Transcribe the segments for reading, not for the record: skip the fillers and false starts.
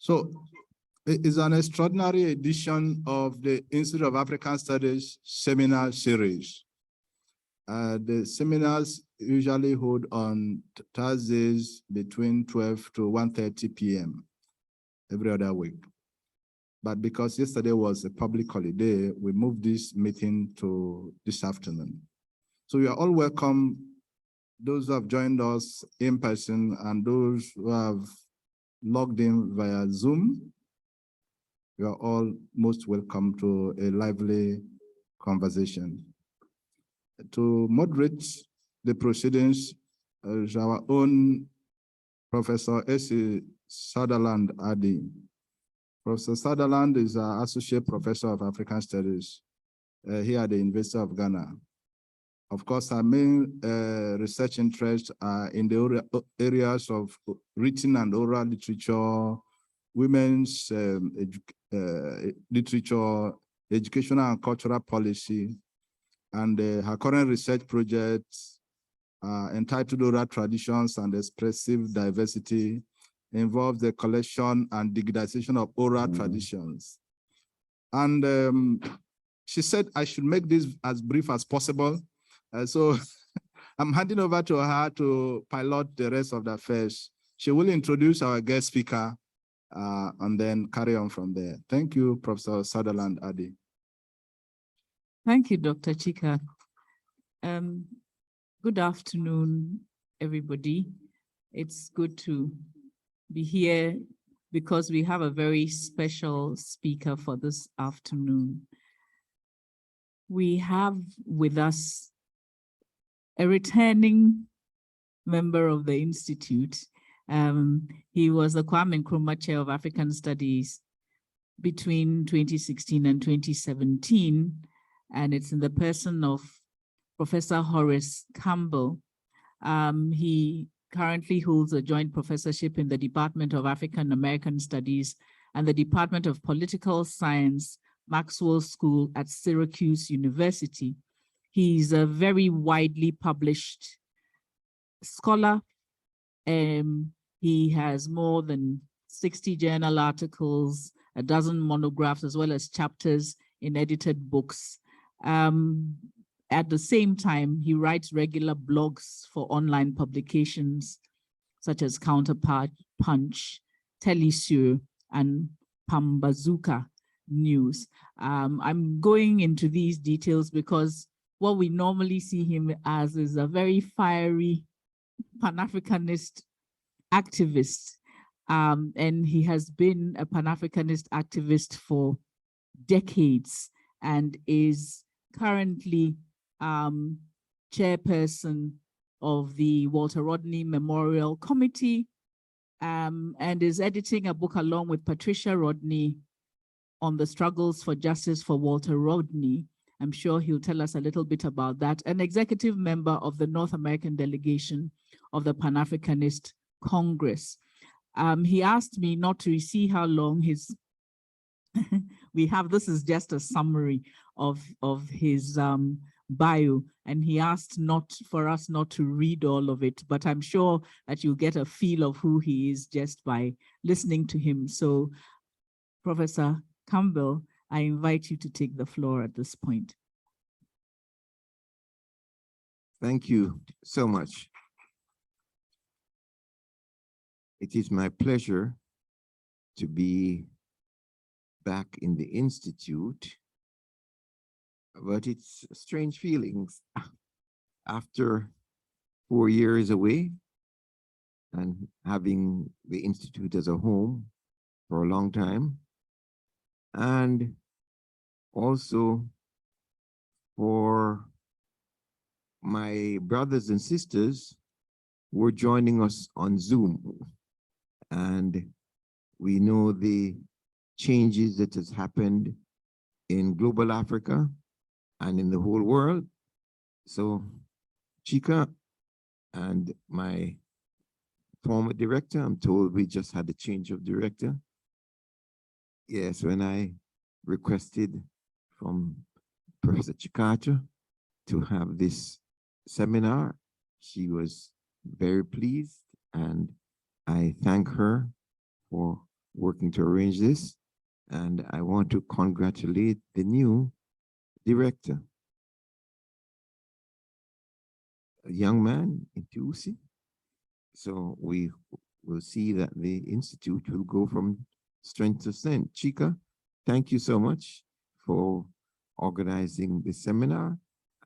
So it is an extraordinary edition of the Institute of African Studies seminar series. The seminars usually hold on Thursdays between 12 to 1:30 p.m. every other week. But because yesterday was a public holiday, we moved this meeting to this afternoon. So you are all welcome, those who have joined us in person and those who have logged in via Zoom. You are all most welcome to a lively conversation. To moderate the proceedings is our own Professor S.E. Sutherland-Addy. Professor Sutherland is an Associate Professor of African Studies here at the University of Ghana. Of course, our main research interests are in the areas of written and oral literature, women's literature, educational and cultural policy, and her current research project entitled Oral Traditions and Expressive Diversity involves the collection and digitization of oral traditions. And she said I should make this as brief as possible. So I'm handing over to her to pilot the rest of the affairs. She will introduce our guest speaker and then carry on from there. Thank you, Professor Sutherland-Addy. Thank you, Dr. Chika. Good afternoon, everybody. It's good to be here because we have a very special speaker for this afternoon. We have with us a returning member of the Institute. He was the Kwame Nkrumah Chair of African Studies between 2016 and 2017, and it's in the person of Professor Horace Campbell. He currently holds a joint professorship in the Department of African American Studies and the Department of Political Science, Maxwell School at Syracuse University. He's a very widely published scholar. He has more than 60 journal articles, a dozen monographs, as well as chapters in edited books. At the same time, he writes regular blogs for online publications such as Counterpunch, Telesur, and Pambazuka News. I'm going into these details because what we normally see him as is a very fiery Pan-Africanist activist. And he has been a Pan-Africanist activist for decades and is currently chairperson of the Walter Rodney Memorial Committee and is editing a book along with Patricia Rodney on the struggles for justice for Walter Rodney. I'm sure he'll tell us a little bit about that. An executive member of the North American delegation of the Pan-Africanist Congress. He asked me not to see how long his, this is just a summary of his bio, and he asked for us not to read all of it, but I'm sure that you'll get a feel of who he is just by listening to him. So, Professor Campbell, I invite you to take the floor at this point. Thank you so much. It is my pleasure to be back in the Institute, but it's strange feelings after 4 years away and having the Institute as a home for a long time, and also for my brothers and sisters who are joining us on Zoom. And we know the changes that has happened in global Africa and in the whole world. So Chika and my former director, I'm told we just had a change of director. Yes, when I requested from Professor Chikata to have this seminar, she was very pleased, and I thank her for working to arrange this. And I want to congratulate the new director, a young man in Tusi. So we will see that the Institute will go from strength to strength. Chika, thank you so much for organizing this seminar.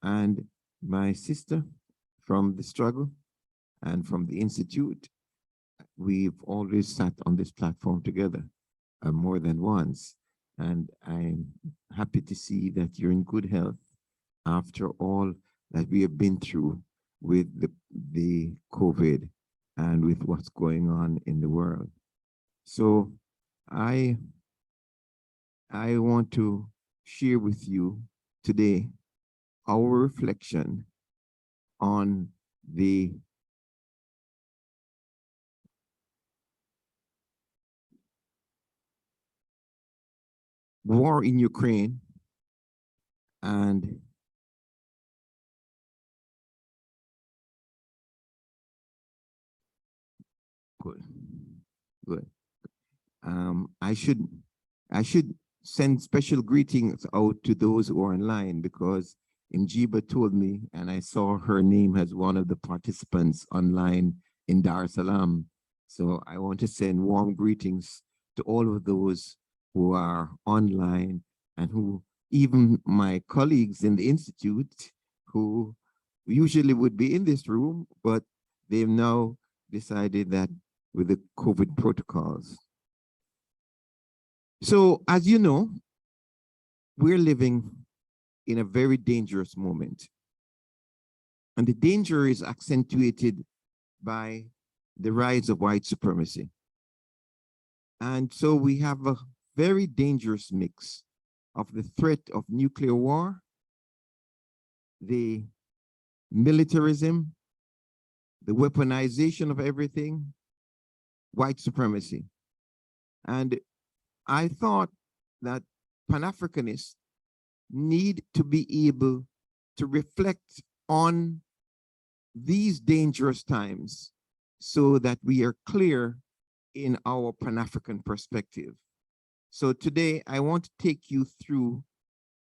And my sister from the struggle and from the Institute, we've always sat on this platform together more than once. And I'm happy to see that you're in good health after all that we have been through with the COVID and with what's going on in the world. So I want to share with you today our reflection on the war in Ukraine and good. I should send special greetings out to those who are online because Mjiba told me, and I saw her name as one of the participants online in Dar es Salaam. So I want to send warm greetings to all of those who are online and who, even my colleagues in the Institute, who usually would be in this room, but they've now decided that with the COVID protocols. So as you know, we're living in a very dangerous moment. And the danger is accentuated by the rise of white supremacy. And so we have a very dangerous mix of the threat of nuclear war, the militarism, the weaponization of everything, white supremacy. And I thought that Pan-Africanists need to be able to reflect on these dangerous times so that we are clear in our Pan-African perspective. So today I want to take you through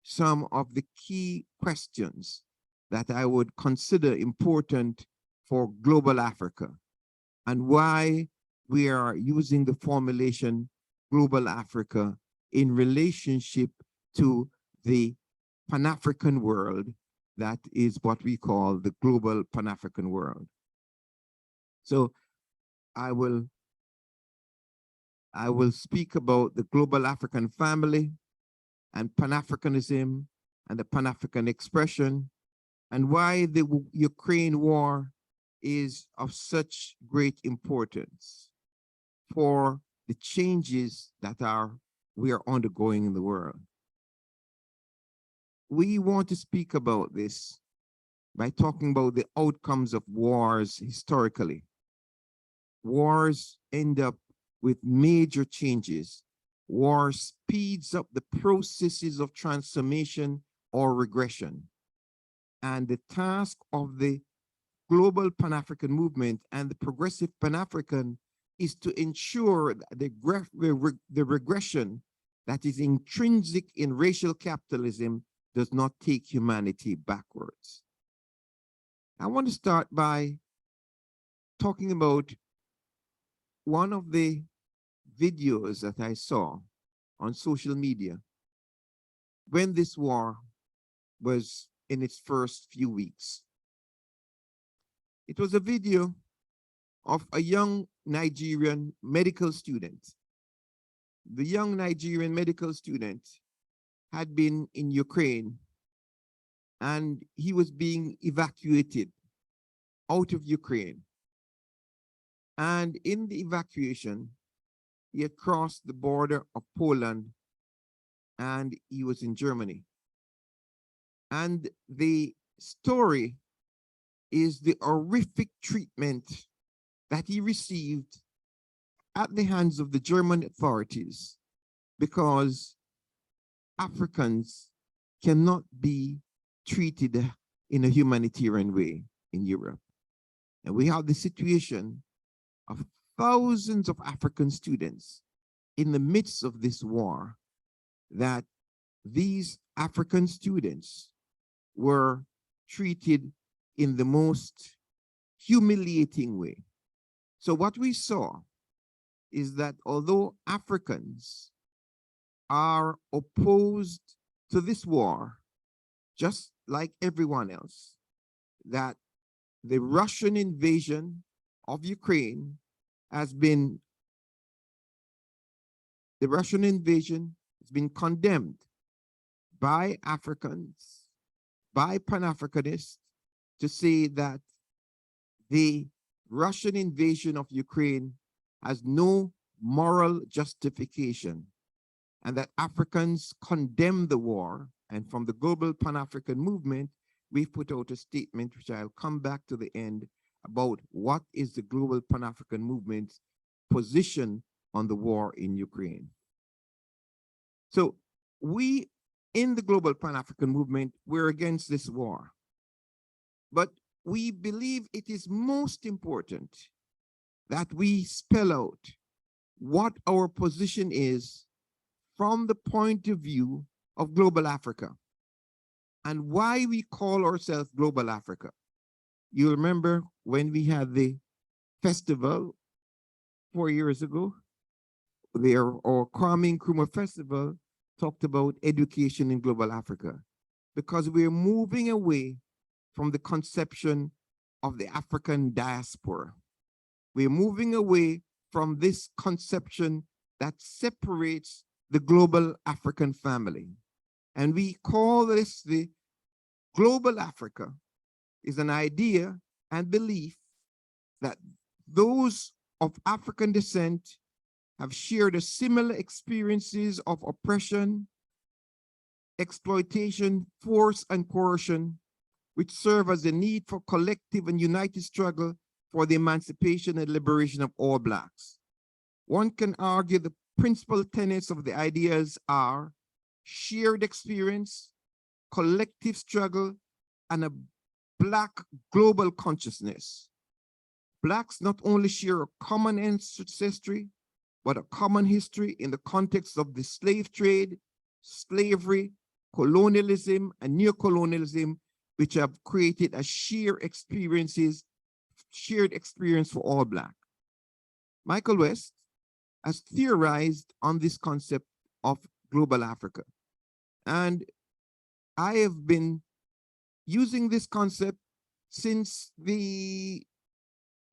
some of the key questions that I would consider important for global Africa and why we are using the formulation global Africa in relationship to the Pan-African world that is what we call the global Pan-African world. So I will speak about the global African family and Pan-Africanism and the Pan-African expression and why the Ukraine war is of such great importance for the changes that we are undergoing in the world. We want to speak about this by talking about the outcomes of wars historically. Wars end up with major changes. War speeds up the processes of transformation or regression. And the task of the global Pan-African movement and the progressive Pan-African is to ensure that the regression that is intrinsic in racial capitalism does not take humanity backwards. I want to start by talking about one of the videos that I saw on social media when this war was in its first few weeks. It was a video of a young Nigerian medical student. The young Nigerian medical student had been in Ukraine and he was being evacuated out of Ukraine. And in the evacuation, he had crossed the border of Poland and he was in Germany. And the story is the horrific treatment that he received at the hands of the German authorities because Africans cannot be treated in a humanitarian way in Europe. And we have the situation of thousands of African students in the midst of this war that these African students were treated in the most humiliating way. So what we saw is that although Africans are opposed to this war, just like everyone else, that the Russian invasion of Ukraine has been condemned by Africans, by Pan-Africanists, to say that the Russian invasion of Ukraine has no moral justification, and that Africans condemn the war. And from the global Pan-African movement, we've put out a statement, which I'll come back to the end, about what is the global Pan-African movement's position on the war in Ukraine. So we, in the global Pan-African movement, we're against this war. But we believe it is most important that we spell out what our position is from the point of view of global Africa and why we call ourselves global Africa. You remember when we had the festival 4 years ago, our Kwame Nkrumah Festival talked about education in global Africa, because we're moving away from the conception of the African diaspora. We're moving away from this conception that separates the global African family. And we call this the global Africa is an idea and belief that those of African descent have shared a similar experiences of oppression, exploitation, force, and coercion, which serve as the need for collective and united struggle for the emancipation and liberation of all Blacks. One can argue the principal tenets of the ideas are shared experience, collective struggle, and a Black global consciousness. Blacks not only share a common ancestry, but a common history in the context of the slave trade, slavery, colonialism, and neocolonialism, which have created a shared experience for all Black. Michael West has theorized on this concept of global Africa. And I have been using this concept since the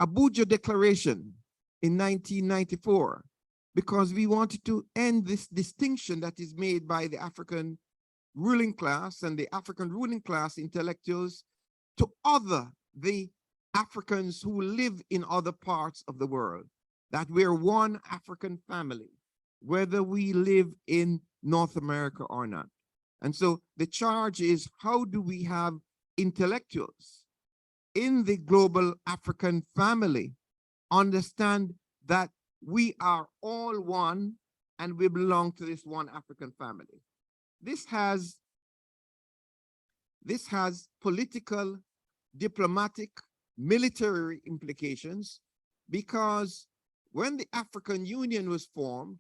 Abuja Declaration in 1994, because we wanted to end this distinction that is made by the African ruling class and the African ruling class intellectuals to other the Africans who live in other parts of the world, that we're one African family, whether we live in North America or not. And so the charge is, how do we have intellectuals in the global African family understand that we are all one and we belong to this one African family? This has political, diplomatic, military implications, because when the African Union was formed,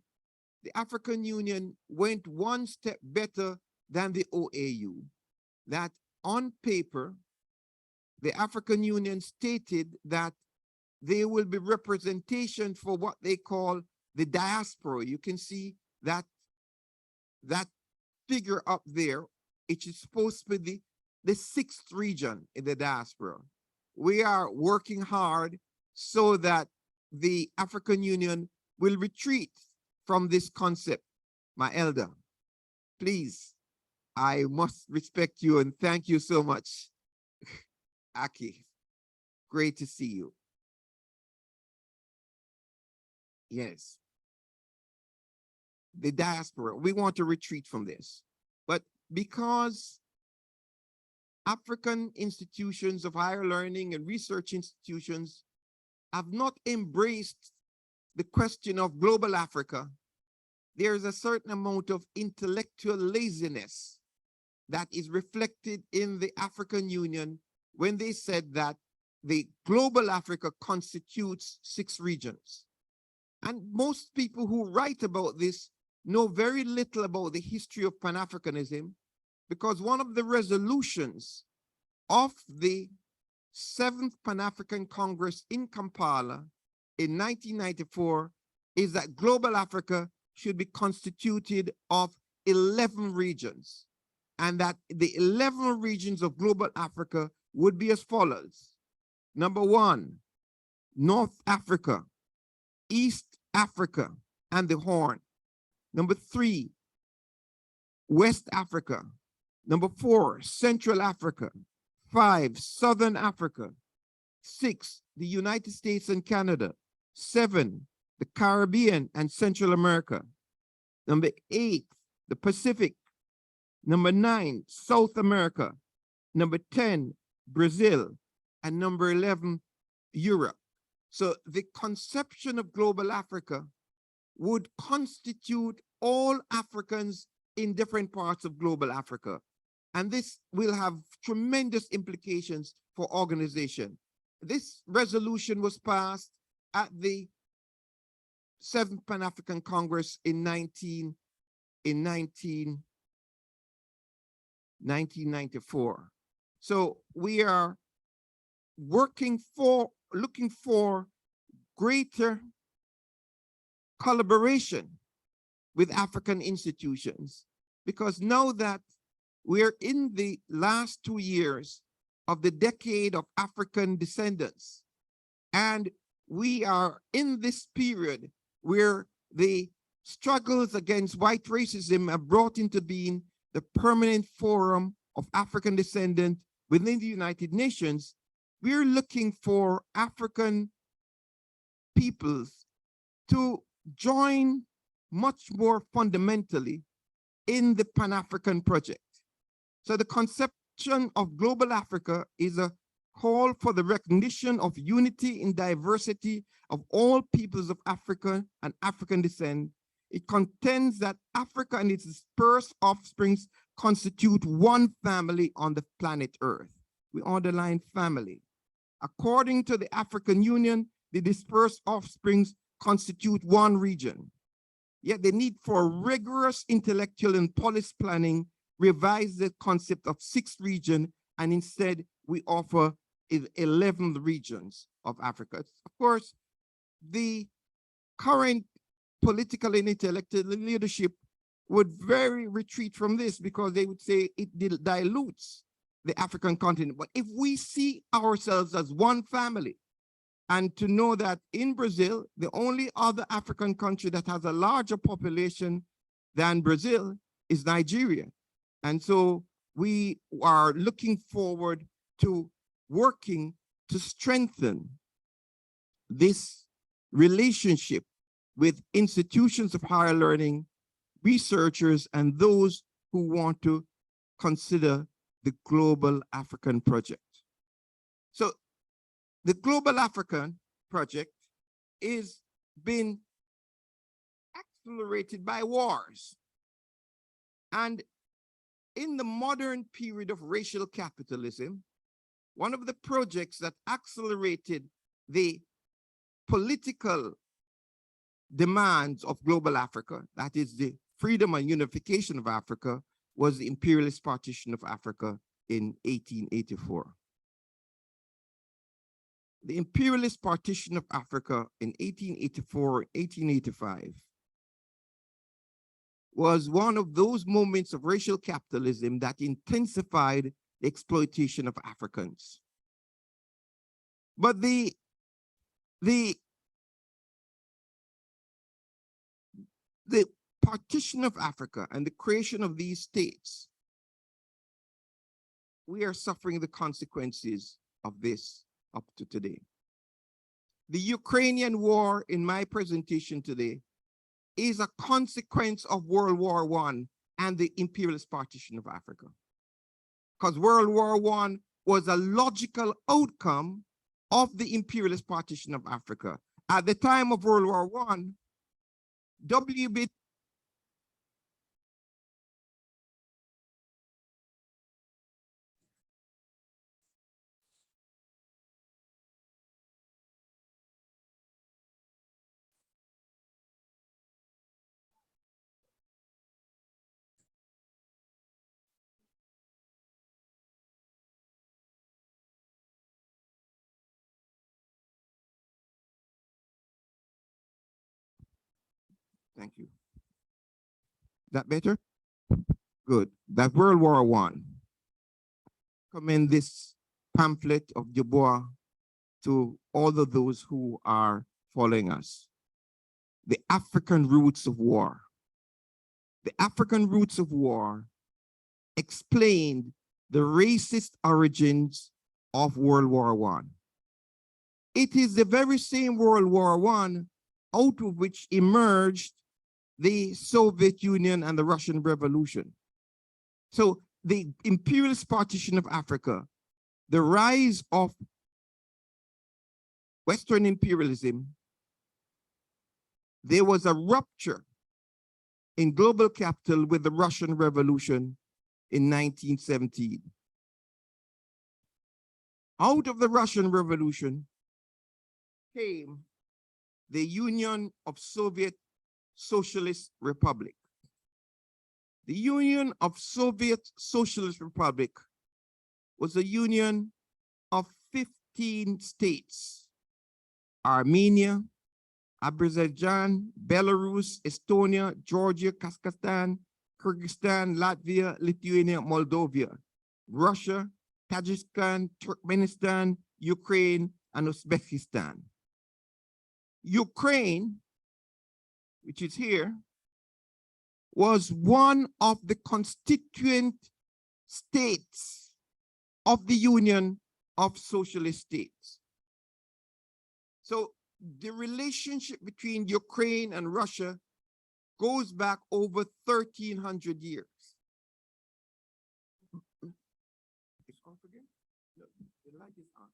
the African Union went one step better than the OAU. That on paper, the African Union stated that there will be representation for what they call the diaspora. You can see that figure up there. It is supposed to be the 6th region in the diaspora. We are working hard so that the African Union will retreat from this concept. My elder, please, I must respect you and thank you so much. Aki, great to see you. Yes. The diaspora, we want to retreat from this. But because African institutions of higher learning and research institutions have not embraced the question of global Africa, there's a certain amount of intellectual laziness that is reflected in the African Union when they said that the global Africa constitutes 6 regions. And most people who write about this know very little about the history of Pan-Africanism, because one of the resolutions of the 7th Pan-African Congress in Kampala in 1994 is that global Africa should be constituted of 11 regions, and that the 11 regions of global Africa would be as follows. Number 1, North Africa, East Africa and the Horn. Number 3, West Africa. Number 4, Central Africa. 5, Southern Africa. 6, the United States and Canada. 7, the Caribbean and Central America. Number 8, the Pacific. Number 9, South America. Number 10, Brazil. And number 11, Europe. So the conception of global Africa would constitute all Africans in different parts of global Africa. And this will have tremendous implications for organization. This resolution was passed at the 7th Pan-African Congress in 1994. So we are looking for greater collaboration with African institutions, because now that we're in the last 2 years of the decade of African descendants, and we are in this period where the struggles against white racism have brought into being the Permanent Forum of African Descendants within the United Nations, we're looking for African peoples to join much more fundamentally in the Pan-African project. So the conception of global Africa is a call for the recognition of unity in diversity of all peoples of Africa and African descent. It contends that Africa and its dispersed offsprings constitute one family on the planet Earth. We underline family. According to the African Union, the dispersed offsprings constitute one region. Yet the need for rigorous intellectual and policy planning revise the concept of 6 regions, and instead we offer 11 regions of Africa. Of course, the current political and intellectual leadership would very retreat from this, because they would say it dilutes the African continent. But if we see ourselves as one family, and to know that in Brazil, the only other African country that has a larger population than Brazil is Nigeria. And so we are looking forward to working to strengthen this relationship with institutions of higher learning, researchers, and those who want to consider the Global African Project. So the Global African Project is being accelerated by wars. And in the modern period of racial capitalism, one of the projects that accelerated the political demands of global Africa, that is the freedom and unification of Africa, was the imperialist partition of Africa in 1884. The imperialist partition of Africa in 1884-1885 was one of those moments of racial capitalism that intensified the exploitation of Africans. But the partition of Africa and the creation of these states, we are suffering the consequences of this up to today. The Ukrainian war in my presentation today is a consequence of World War I and the imperialist partition of Africa. Because World War I was a logical outcome of the imperialist partition of Africa. At the time of World War I, W.B. Thank you. That better? Good. That World War I. Commend this pamphlet of Du Bois to all of those who are following us. The African Roots of War. The African Roots of War explained the racist origins of World War I. It is the very same World War I out of which emerged the Soviet Union and the Russian Revolution. So the imperialist partition of Africa, the rise of Western imperialism, there was a rupture in global capital with the Russian Revolution in 1917. Out of the Russian Revolution came the Union of Soviet Socialist Republic. The Union of Soviet Socialist Republic was a union of 15 states: Armenia, Azerbaijan, Belarus, Estonia, Georgia, Kazakhstan, Kyrgyzstan, Latvia, Lithuania, Moldova, Russia, Tajikistan, Turkmenistan, Ukraine, and Uzbekistan. Ukraine, which is here, was one of the constituent states of the Union of Socialist States. So the relationship between Ukraine and Russia goes back over 1,300 years. It's off again? No, the light is on.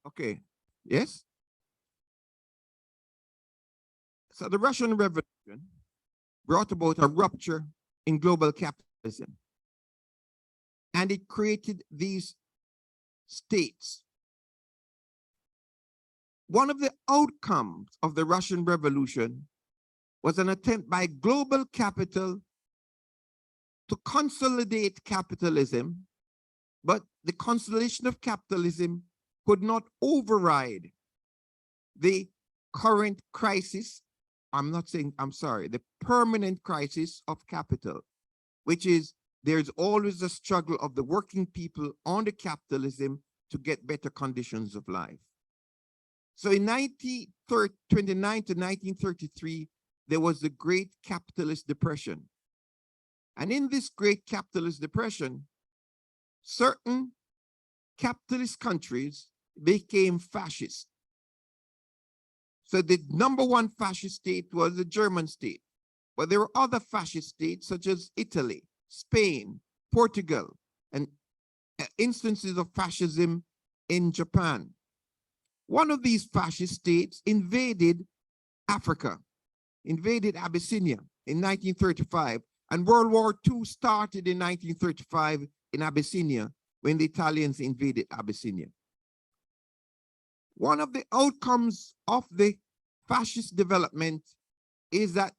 Okay, yes? So the Russian Revolution brought about a rupture in global capitalism. And it created these states. One of the outcomes of the Russian Revolution was an attempt by global capital to consolidate capitalism, but the consolidation of capitalism could not override the current crisis. The permanent crisis of capital, which is there's always a struggle of the working people on the capitalism to get better conditions of life. So in 1929 to 1933, there was the Great Capitalist Depression. And in this Great Capitalist Depression, certain capitalist countries became fascist. So the number one fascist state was the German state, but there were other fascist states such as Italy, Spain, Portugal, and instances of fascism in Japan. One of these fascist states invaded Africa, invaded Abyssinia in 1935, and World War II started in 1935 in Abyssinia when the Italians invaded Abyssinia. One of the outcomes of the fascist development is that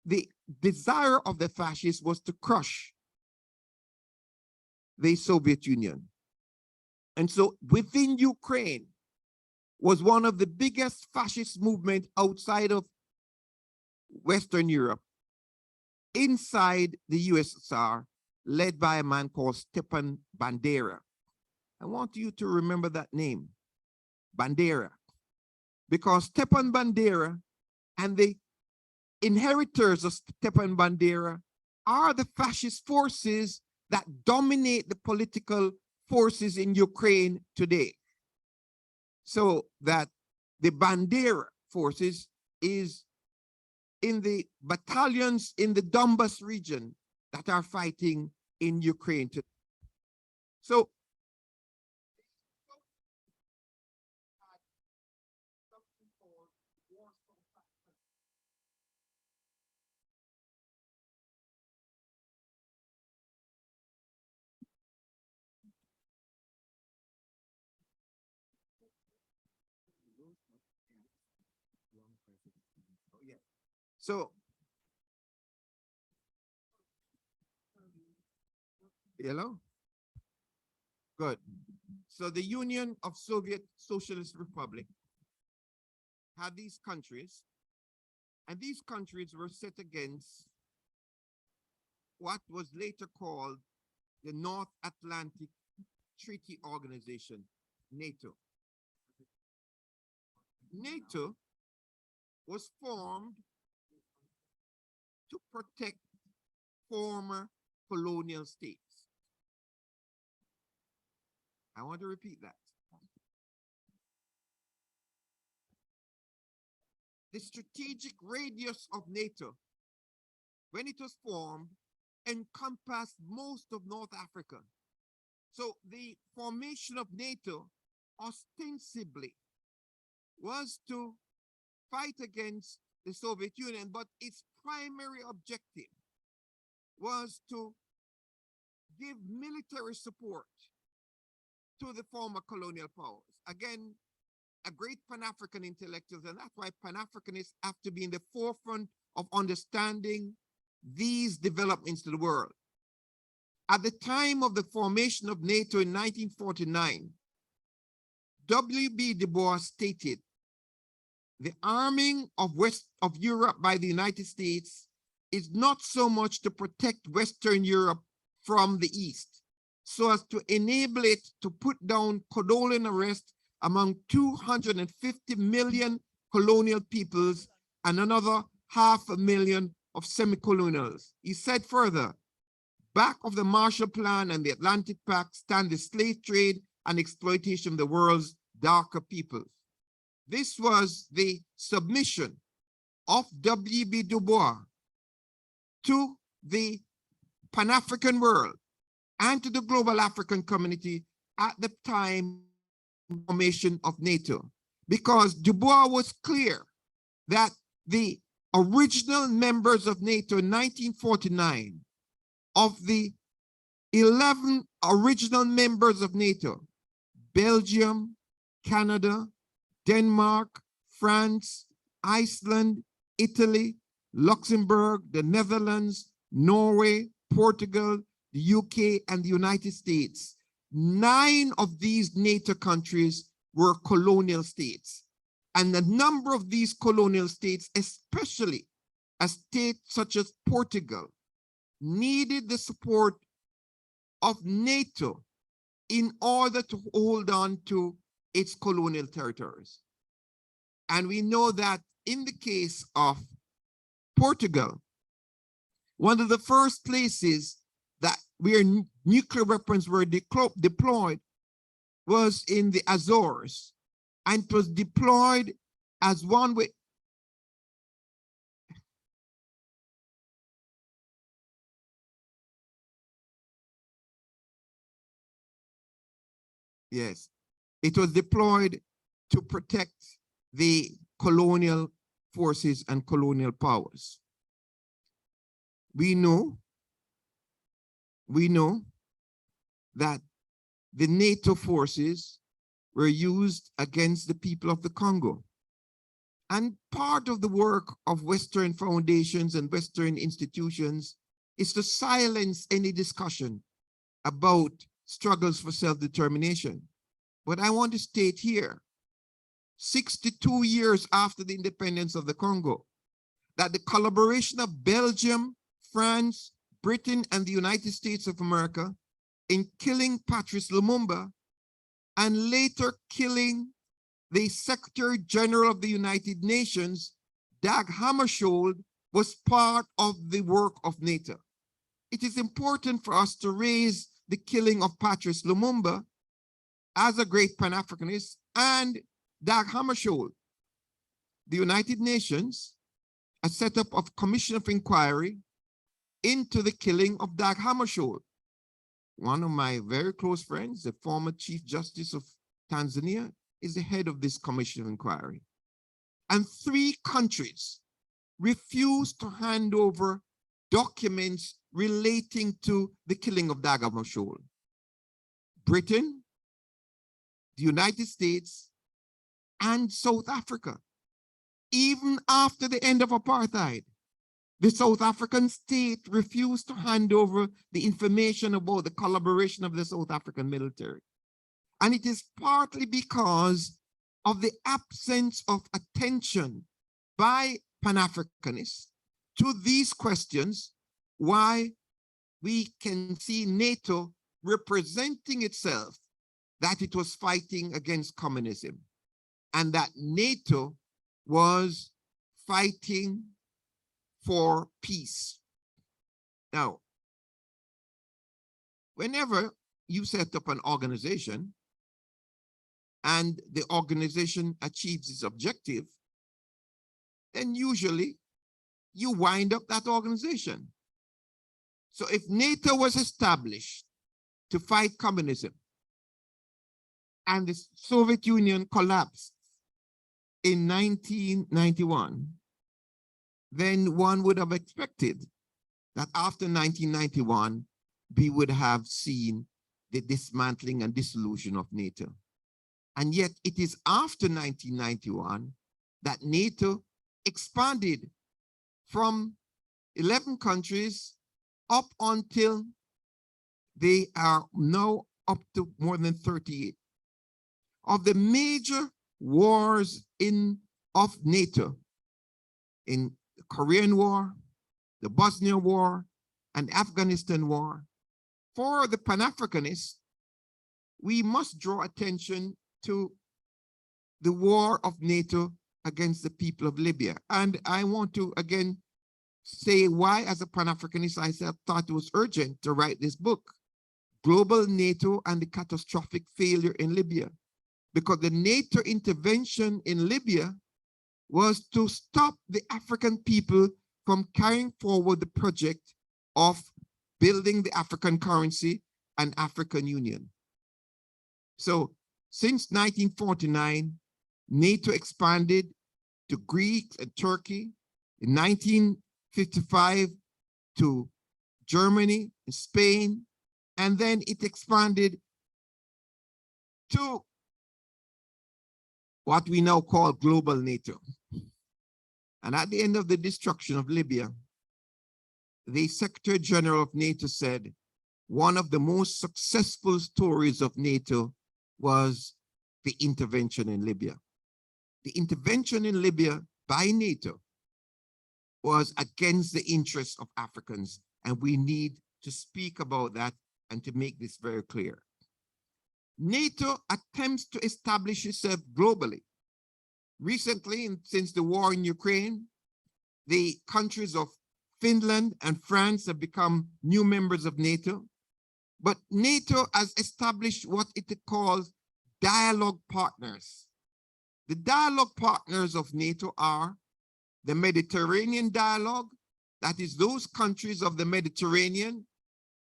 the desire of the fascists was to crush the Soviet Union. And so within Ukraine was one of the biggest fascist movements outside of Western Europe, inside the USSR, led by a man called Stepan Bandera. I want you to remember that name, Bandera, because Stepan Bandera and the inheritors of Stepan Bandera are the fascist forces that dominate the political forces in Ukraine today. So that the Bandera forces is in the battalions in the Donbas region that are fighting in Ukraine today. So So Hello? Good. So the Union of Soviet Socialist Republic had these countries, and these countries were set against what was later called the North Atlantic Treaty Organization, NATO. NATO was formed to protect former colonial states. I want to repeat that. The strategic radius of NATO, when it was formed, encompassed most of North Africa. So the formation of NATO ostensibly was to fight against the Soviet Union, but its primary objective was to give military support to the former colonial powers. Again, a great Pan-African intellectual, and that's why Pan-Africanists have to be in the forefront of understanding these developments to the world. At the time of the formation of NATO in 1949, W.B. Du Bois stated, the arming of West of Europe by the United States is not so much to protect Western Europe from the East, so as to enable it to put down colonial arrest among 250 million colonial peoples and another 500,000 of semi-colonials. He said further, back of the Marshall Plan and the Atlantic Pact stand the slave trade and exploitation of the world's darker peoples. This was the submission of W.B. Du Bois to the Pan-African world and to the global African community at the time of the formation of NATO, because Du Bois was clear that the original members of NATO in 1949, of the 11 original members of NATO, Belgium, Canada, Denmark, France, Iceland, Italy, Luxembourg, the Netherlands, Norway, Portugal, the UK, and the United States. 9 of these NATO countries were colonial states. And a number of these colonial states, especially a state such as Portugal, needed the support of NATO in order to hold on to its colonial territories. And we know that in the case of Portugal, one of the first places that where nuclear weapons were deployed was in the Azores, and it was deployed as one way. Yes, it was deployed to protect the colonial forces and colonial powers. We know that the NATO forces were used against the people of the Congo. And part of the work of Western foundations and Western institutions is to silence any discussion about struggles for self-determination. But I want to state here, 62 years after the independence of the Congo, that the collaboration of Belgium, France, Britain, and the United States of America in killing Patrice Lumumba and later killing the Secretary General of the United Nations, Dag Hammarskjöld, was part of the work of NATO. It is important for us to raise the killing of Patrice Lumumba as a great Pan-Africanist and Dag Hammarskjöld. The United Nations has set up a commission of inquiry into the killing of Dag Hammarskjöld. One of my very close friends, the former Chief Justice of Tanzania, is the head of this commission of inquiry. And 3 countries refused to hand over documents relating to the killing of Dag Hammarskjöld. Britain, the United States, and South Africa. Even after the end of apartheid, The South African state refused to hand over the information about the collaboration of the South African military. And it is partly because of the absence of attention by Pan-Africanists to these questions, why we can see NATO representing itself that it was fighting against communism, and that NATO was fighting for peace. Now, whenever you set up an organization and the organization achieves its objective, then usually you wind up that organization. So if NATO was established to fight communism and the Soviet Union collapsed in 1991, then one would have expected that after 1991, we would have seen the dismantling and dissolution of NATO. And yet it is after 1991 that NATO expanded from 11 countries up until they are now up to more than 38. Of the major wars of NATO, in the Korean War, the Bosnia War, and Afghanistan War, for the Pan-Africanists, we must draw attention to the war of NATO against the people of Libya. And I want to again say why, as a Pan-Africanist, I thought it was urgent to write this book, Global NATO and the Catastrophic Failure in Libya. Because the NATO intervention in Libya was to stop the African people from carrying forward the project of building the African currency and African Union. So since 1949, NATO expanded to Greece and Turkey. In 1955 to Germany and Spain, and then it expanded to what we now call global NATO. And at the end of the destruction of Libya, the Secretary General of NATO said, one of the most successful stories of NATO was the intervention in Libya. The intervention in Libya by NATO was against the interests of Africans, and we need to speak about that and to make this very clear. NATO attempts to establish itself globally. Recently, since the war in Ukraine, the countries of Finland and France have become new members of NATO, but NATO has established what it calls dialogue partners. The dialogue partners of NATO are the Mediterranean dialogue, that is those countries of the Mediterranean,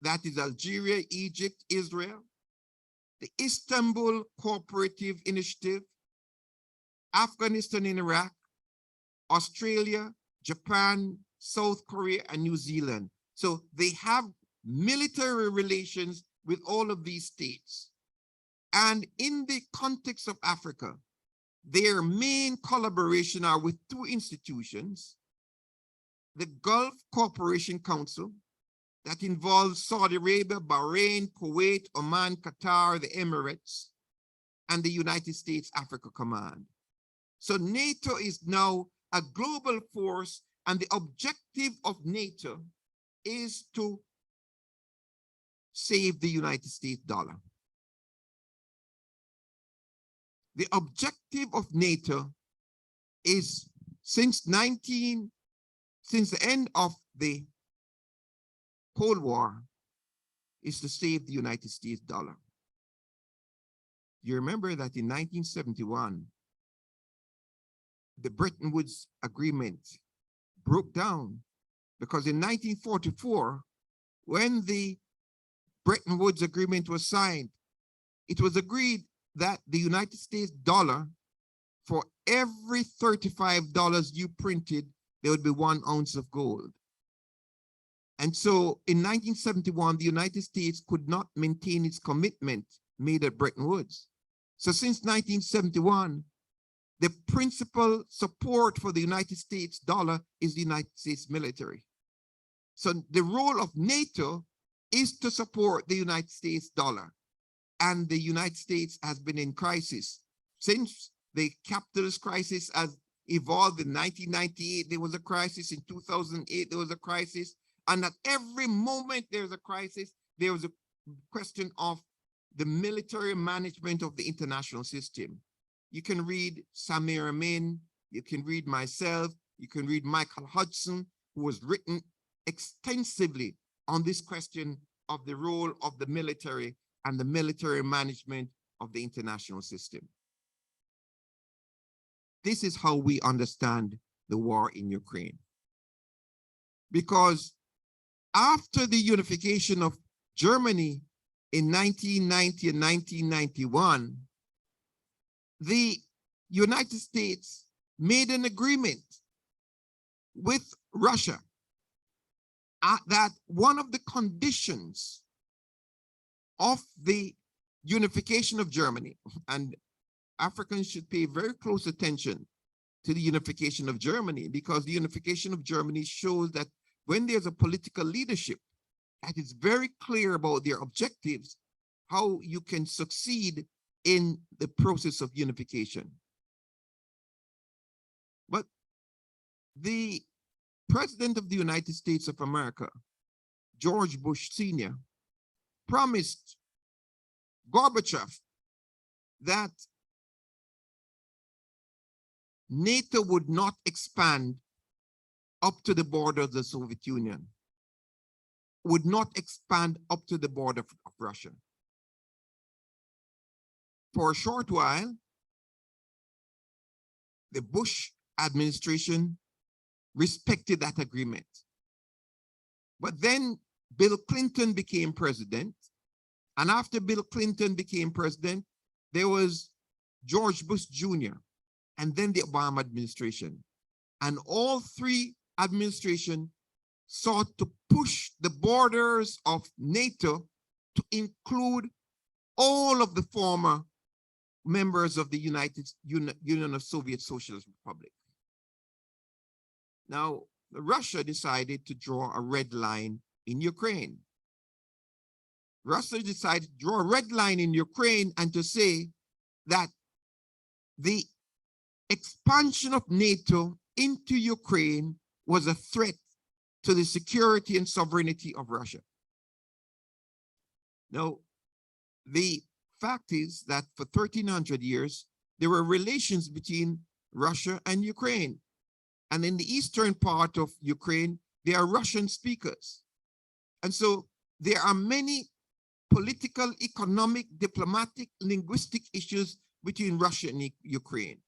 that is Algeria, Egypt, Israel, the Istanbul Cooperative Initiative, Afghanistan and Iraq, Australia, Japan, South Korea, and New Zealand. So they have military relations with all of these states. And in the context of Africa, their main collaboration are with two institutions, the Gulf Cooperation Council, that involves Saudi Arabia, Bahrain, Kuwait, Oman, Qatar, the Emirates, and the United States Africa Command. So NATO is now a global force, and the objective of NATO is to save the United States dollar. The objective of NATO is, since the end of the Cold War, is to save the United States dollar. You remember that in 1971, the Bretton Woods Agreement broke down, because in 1944, when the Bretton Woods Agreement was signed, it was agreed that the United States dollar, for every $35 you printed, there would be 1 ounce of gold. And so in 1971, the United States could not maintain its commitment made at Bretton Woods. So since 1971, the principal support for the United States dollar is the United States military. So the role of NATO is to support the United States dollar. And the United States has been in crisis since the capitalist crisis has evolved. In 1998, there was a crisis. In 2008, there was a crisis. And at every moment there's a crisis, there was a question of the military management of the international system. You can read Samir Amin, you can read myself, you can read Michael Hudson, who has written extensively on this question of the role of the military and the military management of the international system. This is how we understand the war in Ukraine. Because after the unification of Germany in 1990 and 1991, the United States made an agreement with Russia that one of the conditions of the unification of Germany, and Africans should pay very close attention to the unification of Germany, because the unification of Germany shows that when there's a political leadership that is very clear about their objectives, how you can succeed in the process of unification. But the President of the United States of America, George Bush Sr., promised Gorbachev that NATO would not expand up to the border of the Soviet Union, would not expand up to the border of Russia. For a short while, the Bush administration respected that agreement. But then Bill Clinton became president. And after Bill Clinton became president, there was George Bush Jr. and then the Obama administration. And all three administrations sought to push the borders of NATO to include all of the former members of the Union of Soviet Socialist Republic. Now, Russia decided to draw a red line in Ukraine. Russia decided to draw a red line in Ukraine and to say that the expansion of NATO into Ukraine was a threat to the security and sovereignty of Russia. Now, the fact is that for 1300 years, there were relations between Russia and Ukraine. And in the eastern part of Ukraine, there are Russian speakers. And so there are many political, economic, diplomatic, linguistic issues between Russia and Ukraine.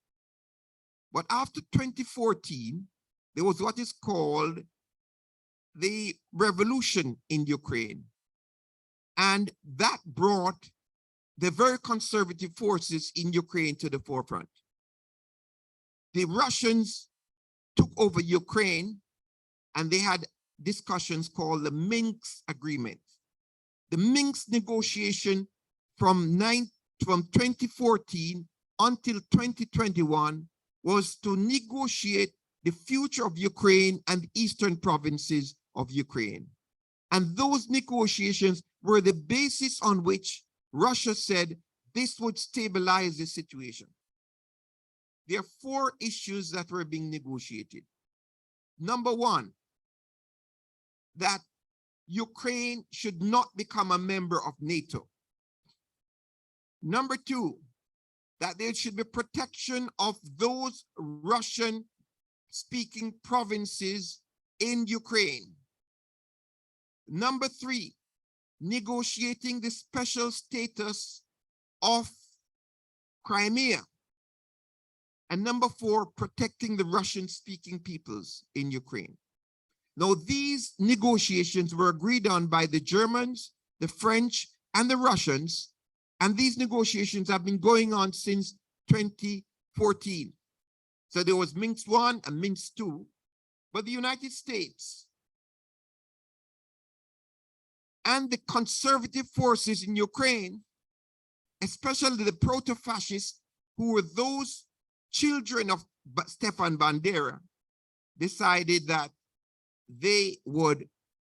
But after 2014, there was what is called the revolution in Ukraine. And that brought the very conservative forces in Ukraine to the forefront. The Russians took over Ukraine and they had discussions called the Minsk Agreement. The Minsk negotiation from 2014 until 2021 was to negotiate the future of Ukraine and the eastern provinces of Ukraine. And those negotiations were the basis on which Russia said this would stabilize the situation. There are four issues that were being negotiated. Number one, that Ukraine should not become a member of NATO. Number two, that there should be protection of those Russian-speaking provinces in Ukraine. Number three, negotiating the special status of Crimea. And number four, protecting the Russian-speaking peoples in Ukraine. Now, these negotiations were agreed on by the Germans, the French, and the Russians, and these negotiations have been going on since 2014. So there was Minsk I and Minsk II, but the United States and the conservative forces in Ukraine, especially the proto-fascists, who were those children of Stefan Bandera decided that they would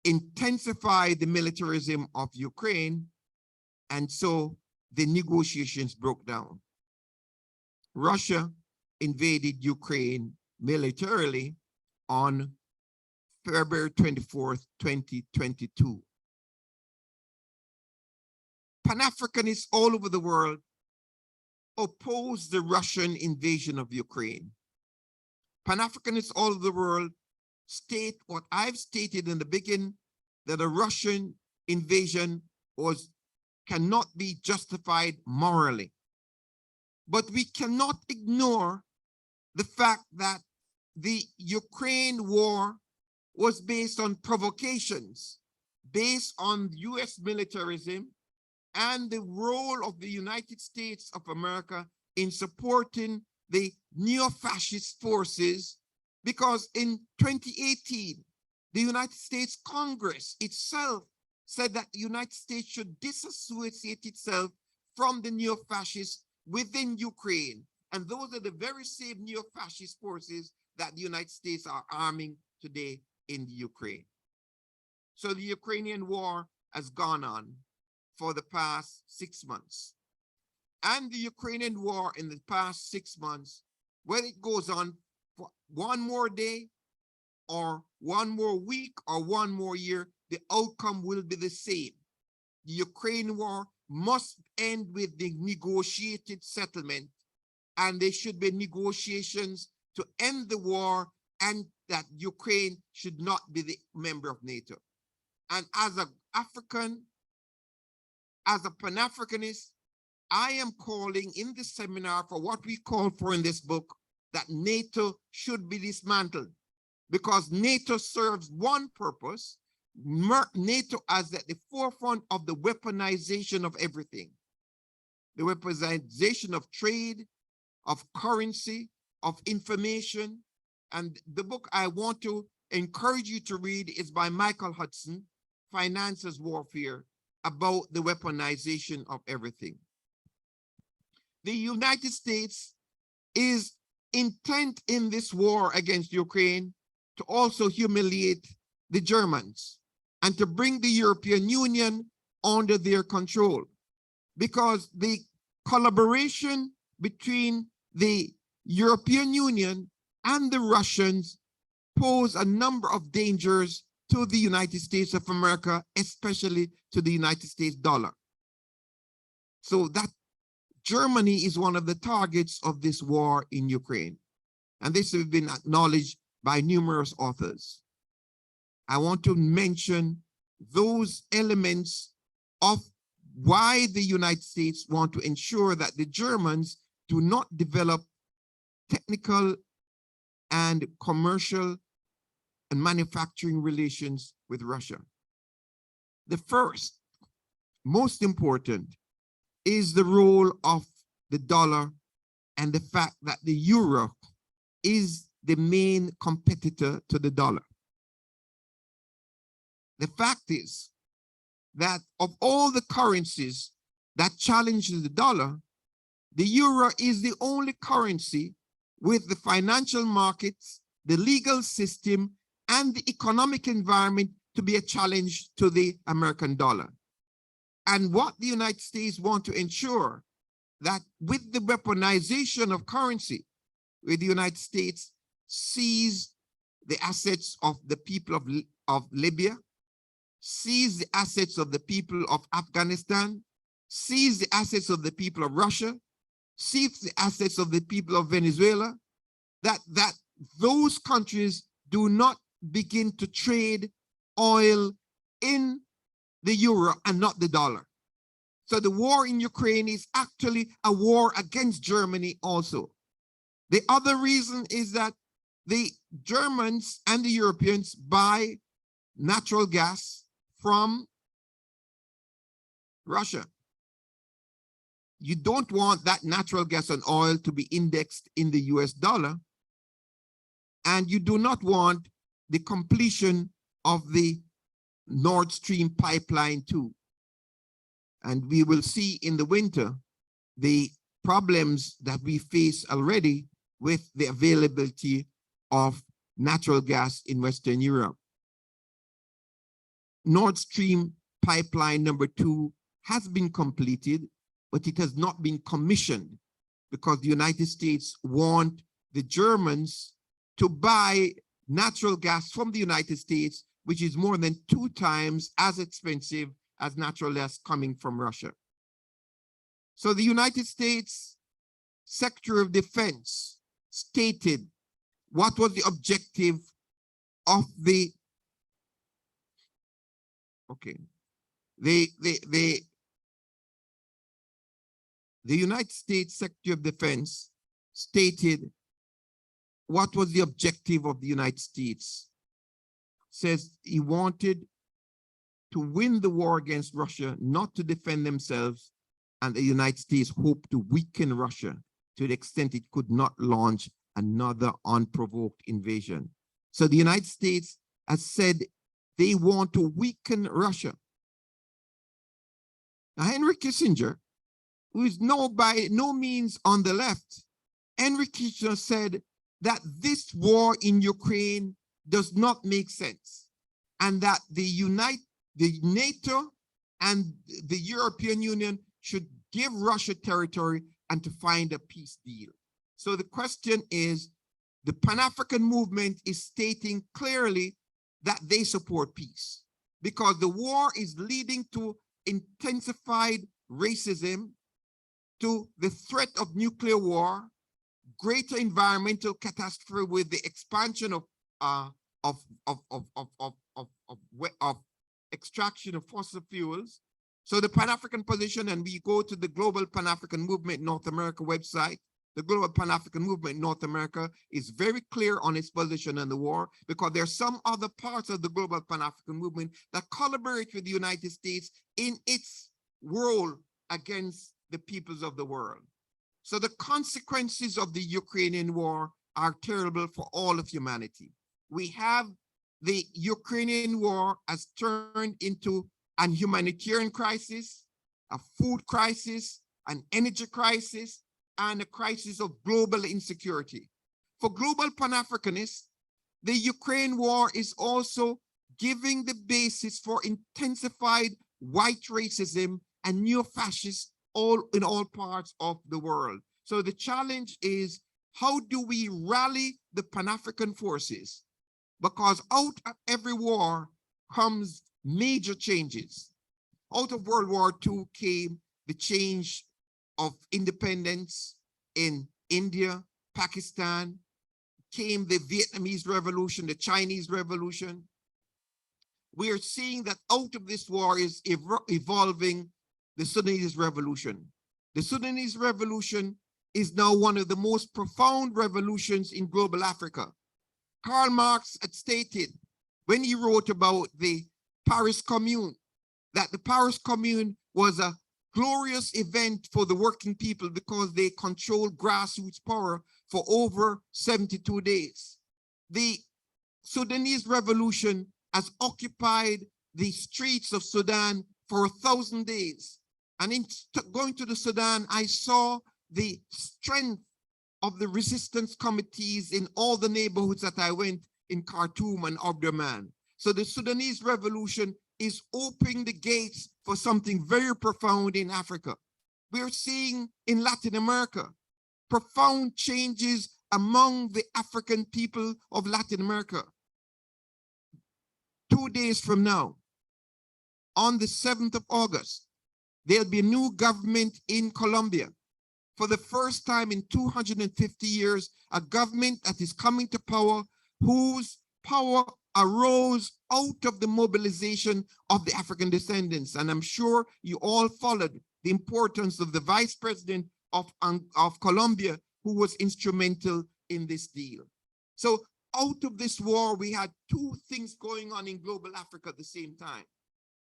intensify the militarism of Ukraine, and so the negotiations broke down. Russia invaded Ukraine militarily on February 24th, 2022. Pan-Africanists all over the world opposed the Russian invasion of Ukraine. Pan-Africanists all over the world state what I've stated in the beginning, that a Russian invasion cannot be justified morally. But we cannot ignore the fact that the Ukraine war was based on provocations, based on US militarism and the role of the United States of America in supporting the neo-fascist forces, because in 2018, the United States Congress itself said that the United States should disassociate itself from the neo-fascists within Ukraine. And those are the very same neo-fascist forces that the United States are arming today in the Ukraine. So the Ukrainian war has gone on for the past 6 months. And the Ukrainian war in the past 6 months, whether it goes on for one more day or one more week or one more year, the outcome will be the same. The Ukraine war must end with the negotiated settlement, and there should be negotiations to end the war, and that Ukraine should not be the member of NATO. And as an African, as a Pan-Africanist, I am calling in this seminar for what we call for in this book, that NATO should be dismantled, because NATO serves one purpose. NATO is at the forefront of the weaponization of everything. The weaponization of trade, of currency, of information. And the book I want to encourage you to read is by Michael Hudson, Finance as Warfare, about the weaponization of everything. The United States is intent in this war against Ukraine to also humiliate the Germans and to bring the European Union under their control, because the collaboration between the European Union and the Russians pose a number of dangers to the United States of America, especially to the United States dollar. So that Germany is one of the targets of this war in Ukraine. And this has been acknowledged by numerous authors. I want to mention those elements of why the United States want to ensure that the Germans do not develop technical and commercial and manufacturing relations with Russia. The first, most important, is the role of the dollar and the fact that the euro is the main competitor to the dollar. The fact is that of all the currencies that challenge the dollar, the euro is the only currency with the financial markets, the legal system, and the economic environment to be a challenge to the American dollar. And what the United States want to ensure that with the weaponization of currency, where the United States seize the assets of the people of Libya, seize the assets of the people of Afghanistan, seize the assets of the people of Russia, seize the assets of the people of Venezuela, that those countries do not begin to trade oil in the euro and not the dollar. So the war in Ukraine is actually a war against Germany also. The other reason is that the Germans and the Europeans buy natural gas from Russia. You don't want that natural gas and oil to be indexed in the US dollar. And you do not want the completion of the Nord Stream pipeline too. And we will see in the winter the problems that we face already with the availability of natural gas in Western Europe. Nord Stream pipeline number 2 has been completed, but it has not been commissioned because the United States want the Germans to buy natural gas from the United States, which is more than 2 times as expensive as natural gas coming from Russia. So the United States Secretary of Defense stated what was the objective of the, the United States Secretary of Defense stated what was the objective of the United States. Says he wanted to win the war against Russia, not to defend themselves, and the United States hoped to weaken Russia to the extent it could not launch another unprovoked invasion. So the United States has said they want to weaken Russia. Now, Henry Kissinger, who is by no means on the left, Henry Kissinger said that this war in Ukraine does not make sense, and that the NATO and the European Union should give Russia territory and to find a peace deal. So the question is, the Pan-African movement is stating clearly that they support peace because the war is leading to intensified racism, to the threat of nuclear war, greater environmental catastrophe with the expansion of extraction of fossil fuels. So the Pan-African position, and we go to the Global Pan-African Movement North America website, the Global Pan-African Movement North America is very clear on its position on the war because there are some other parts of the Global Pan-African Movement that collaborate with the United States in its role against the peoples of the world. So the consequences of the Ukrainian war are terrible for all of humanity. We have the Ukrainian war has turned into an humanitarian crisis, a food crisis, an energy crisis, and a crisis of global insecurity. For global Pan-Africanists, the Ukraine war is also giving the basis for intensified white racism and neo-fascists in all parts of the world. So the challenge is, how do we rally the Pan-African forces? Because out of every war comes major changes. Out of World War II came the change of independence in India, Pakistan, came the Vietnamese Revolution, the Chinese Revolution. We are seeing that out of this war is evolving the Sudanese Revolution. The Sudanese Revolution is now one of the most profound revolutions in global Africa. Karl Marx had stated when he wrote about the Paris Commune, that the Paris Commune was a glorious event for the working people because they controlled grassroots power for over 72 days. The Sudanese Revolution has occupied the streets of Sudan for 1,000 days. And in going to the Sudan, I saw the strength of the resistance committees in all the neighborhoods that I went in Khartoum and Omdurman. So the Sudanese Revolution is opening the gates for something very profound in Africa. We're seeing in Latin America profound changes among the African people of Latin America. 2 days from now, on the 7th of August, there'll be a new government in Colombia. For the first time in 250 years, a government that is coming to power whose power arose out of the mobilization of the African descendants. And I'm sure you all followed the importance of the vice president of Colombia, who was instrumental in this deal. So out of this war, we had 2 things going on in global Africa at the same time.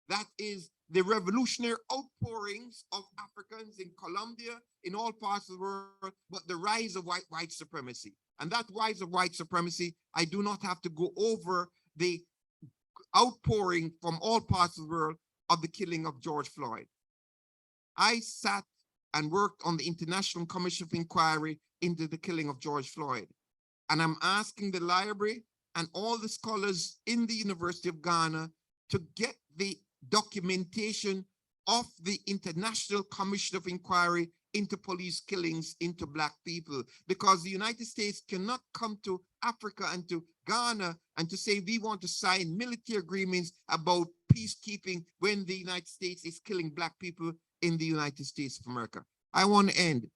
That is the revolutionary outpourings of Africans in Colombia, in all parts of the world, but the rise of white supremacy. And that rise of white supremacy, I do not have to go over the outpouring from all parts of the world of the killing of George Floyd. I sat and worked on the International Commission of Inquiry into the killing of George Floyd. And I'm asking the library and all the scholars in the University of Ghana to get the documentation of the International Commission of Inquiry into police killings into Black people, because the United States cannot come to Africa and to Ghana and to say we want to sign military agreements about peacekeeping when the United States is killing Black people in the United States of America. I want to end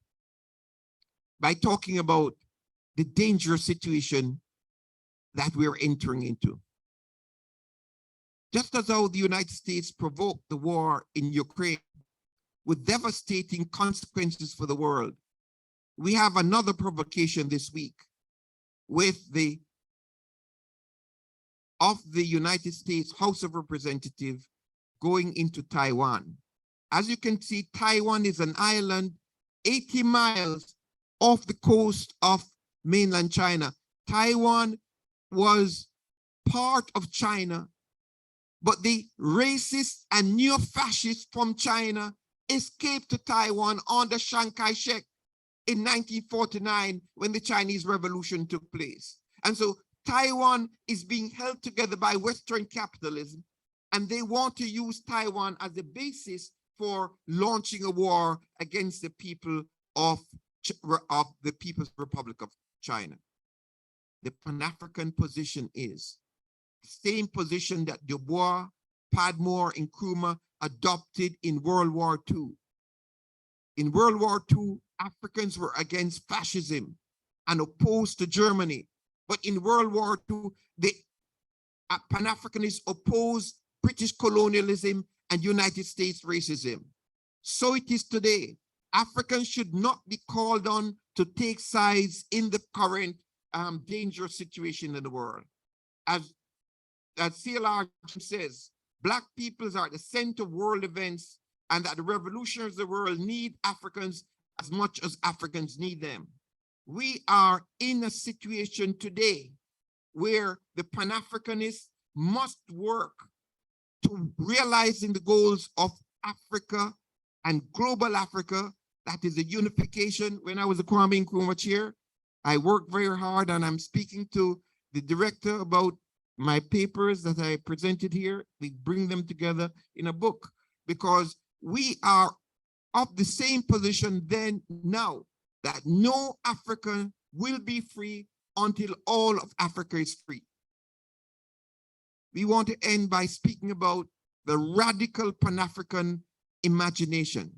by talking about the dangerous situation that we're entering into. Just as how the United States provoked the war in Ukraine with devastating consequences for the world, we have another provocation this week with the United States House of Representatives going into Taiwan. As you can see, Taiwan is an island 80 miles off the coast of mainland China. Taiwan was part of China, but the racists and neo-fascists from China escaped to Taiwan under Chiang Kai-shek in 1949 when the Chinese Revolution took place. And so Taiwan is being held together by Western capitalism, and they want to use Taiwan as the basis for launching a war against the people of the People's Republic of China. The Pan-African position is the same position that Du Bois, Padmore, and Nkrumah adopted in World War II. In World War II, Africans were against fascism and opposed to Germany. But in World War II, the Pan-Africanists opposed British colonialism and United States racism. So it is today. Africans should not be called on to take sides in the current dangerous situation in the world. As CLR says, Black peoples are at the center of world events, and that the revolutionaries of the world need Africans as much as Africans need them. We are in a situation today where the Pan-Africanists must work to realizing the goals of Africa and global Africa, that is the unification. When I was a Kwame Nkrumah chair, I worked very hard, and I'm speaking to the director about my papers that I presented here. We bring them together in a book because we are of the same position then now, that no African will be free until all of Africa is free. We want to end by speaking about the radical Pan-African imagination.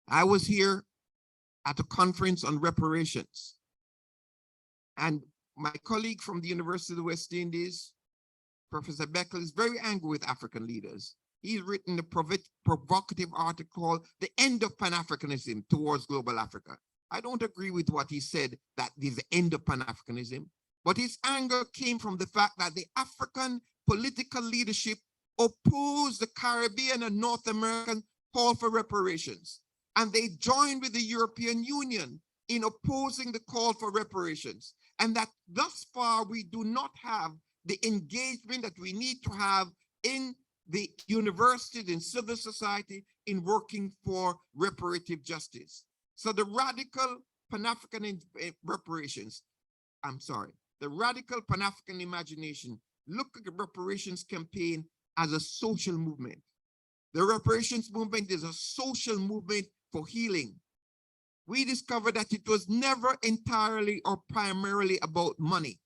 I was here at a conference on reparations, and my colleague from the University of the West Indies, Professor Beckel, is very angry with African leaders. He's written a provocative article called The End of Pan-Africanism Towards Global Africa. I don't agree with what he said, that is the end of Pan-Africanism, but his anger came from the fact that the African political leadership opposed the Caribbean and North American call for reparations. And they joined with the European Union in opposing the call for reparations. And that thus far, we do not have the engagement that we need to have in the universities, in civil society, in working for reparative justice. So the radical Pan-African reparations, the radical Pan-African imagination, look at the reparations campaign as a social movement. The reparations movement is a social movement for healing. We discovered that it was never entirely or primarily about money.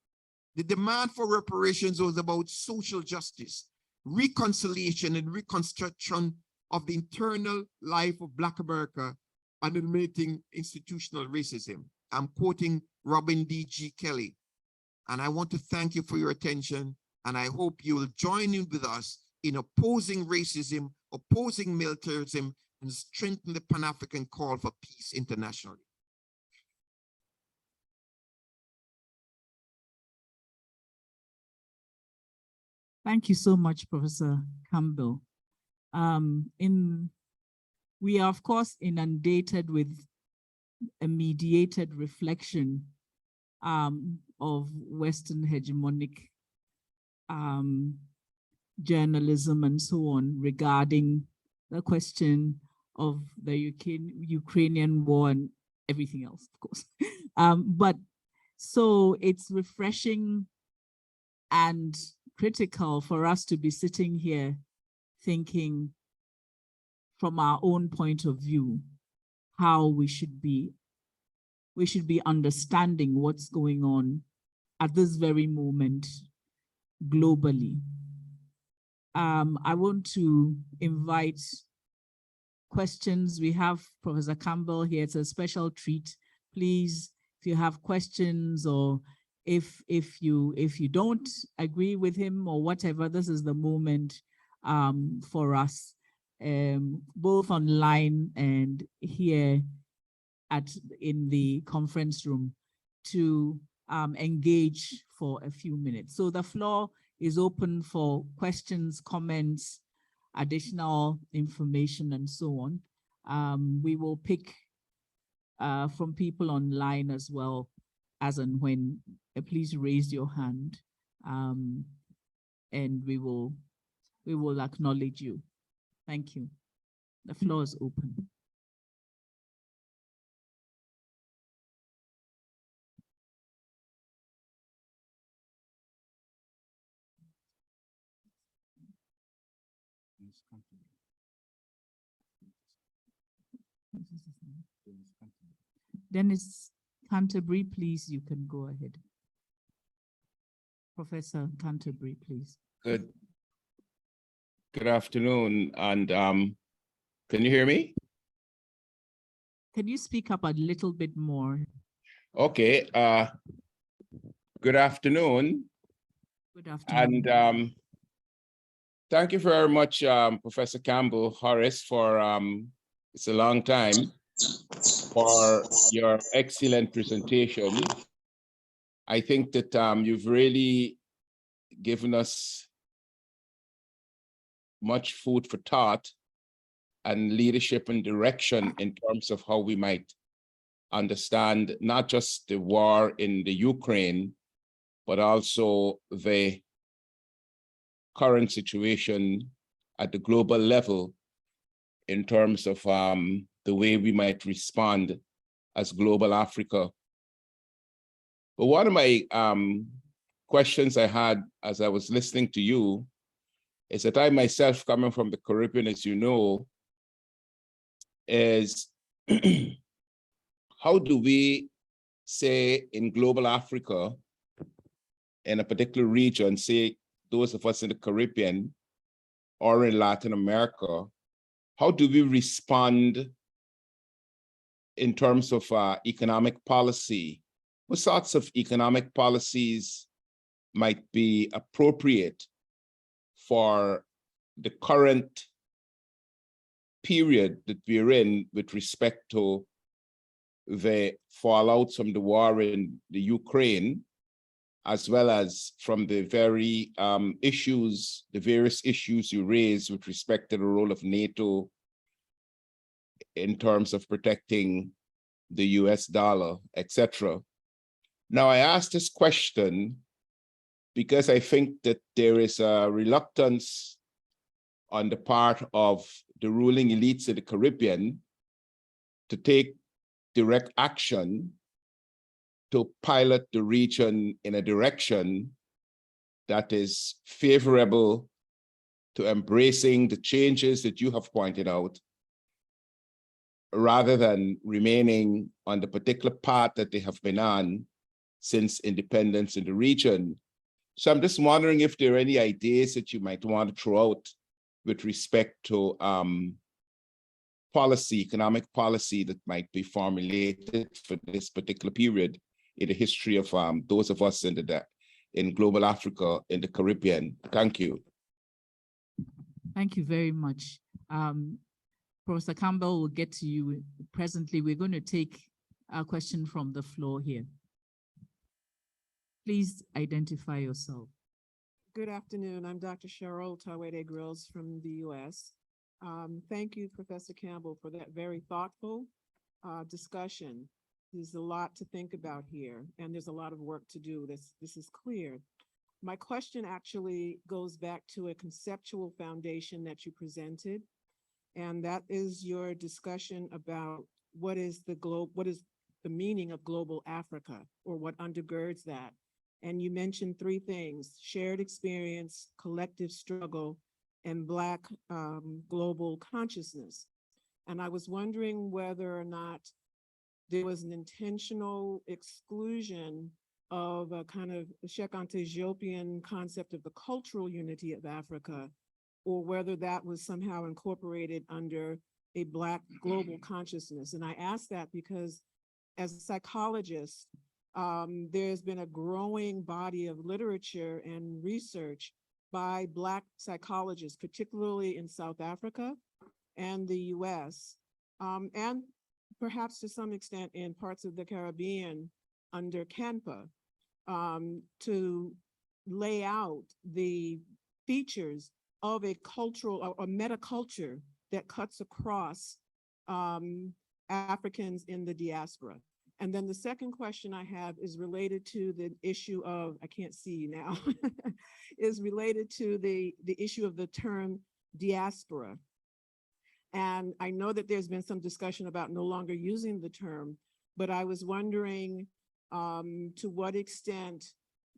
The demand for reparations was about social justice, reconciliation and reconstruction of the internal life of Black America and eliminating institutional racism. I'm quoting Robin D.G. Kelly. And I want to thank you for your attention, and I hope you will join in with us in opposing racism, opposing militarism, and strengthen the Pan-African call for peace internationally. Thank you so much, Professor Campbell. We are, of course, inundated with a mediated reflection of Western hegemonic journalism and so on regarding the question of the Ukrainian war and everything else, of course. But so it's refreshing and critical for us to be sitting here thinking from our own point of view how we should be understanding what's going on at this very moment globally. I want to invite questions. We have Professor Campbell here. It's a special treat. Please, if you have questions or if you don't agree with him or whatever, this is the moment for us, both online and here in the conference room, to engage for a few minutes. So the floor is open for questions, comments, additional information, and so on. We will pick from people online as well, as and when. Please raise your hand, and we will acknowledge you. Thank you. The floor is open. Dennis Canterbury, please, you can go ahead. Professor Canterbury, please. Good afternoon, and can you hear me? Can you speak up a little bit more? Okay, good afternoon. Good afternoon. And thank you very much, Professor Campbell, Horace, for, it's a long time, for your excellent presentation. I think that you've really given us much food for thought and leadership and direction in terms of how we might understand not just the war in the Ukraine, but also the current situation at the global level in terms of the way we might respond as global Africa. But one of my questions I had as I was listening to you is that I myself, coming from the Caribbean, as you know, is how do we say in global Africa, in a particular region, say those of us in the Caribbean or in Latin America, how do we respond in terms of economic policy? What sorts of economic policies might be appropriate for the current period that we're in with respect to the fallout from the war in the Ukraine, as well as from the very the various issues you raised with respect to the role of NATO in terms of protecting the US dollar, etc. Now, I asked this question because I think that there is a reluctance on the part of the ruling elites of the Caribbean to take direct action to pilot the region in a direction that is favorable to embracing the changes that you have pointed out, rather than remaining on the particular path that they have been on since independence in the region. So I'm just wondering if there are any ideas that you might want to throw out with respect to policy, economic policy that might be formulated for this particular period in the history of those of us in global Africa, in the Caribbean. Thank you. Thank you very much. Professor Campbell will get to you presently. We're going to take a question from the floor here. Please identify yourself. Good afternoon. I'm Dr. Cheryl Tawede-Grills from the US. Thank you, Professor Campbell, for that very thoughtful discussion. There's a lot to think about here, and there's a lot of work to do. This is clear. My question actually goes back to a conceptual foundation that you presented, and that is your discussion about what is the meaning of global Africa, or what undergirds that. And you mentioned three things: shared experience, collective struggle, and Black global consciousness. And I was wondering whether or not there was an intentional exclusion of a kind of Shekantejopian concept of the cultural unity of Africa, or whether that was somehow incorporated under a Black global consciousness. And I ask that because as a psychologist, there's been a growing body of literature and research by Black psychologists, particularly in South Africa and the US, and perhaps to some extent in parts of the Caribbean under CANPA, to lay out the features of a cultural or metaculture that cuts across Africans in the diaspora. And then the second question I have is related to the issue of, I can't see you now, is related to the issue of the term diaspora. And I know that there's been some discussion about no longer using the term, but I was wondering to what extent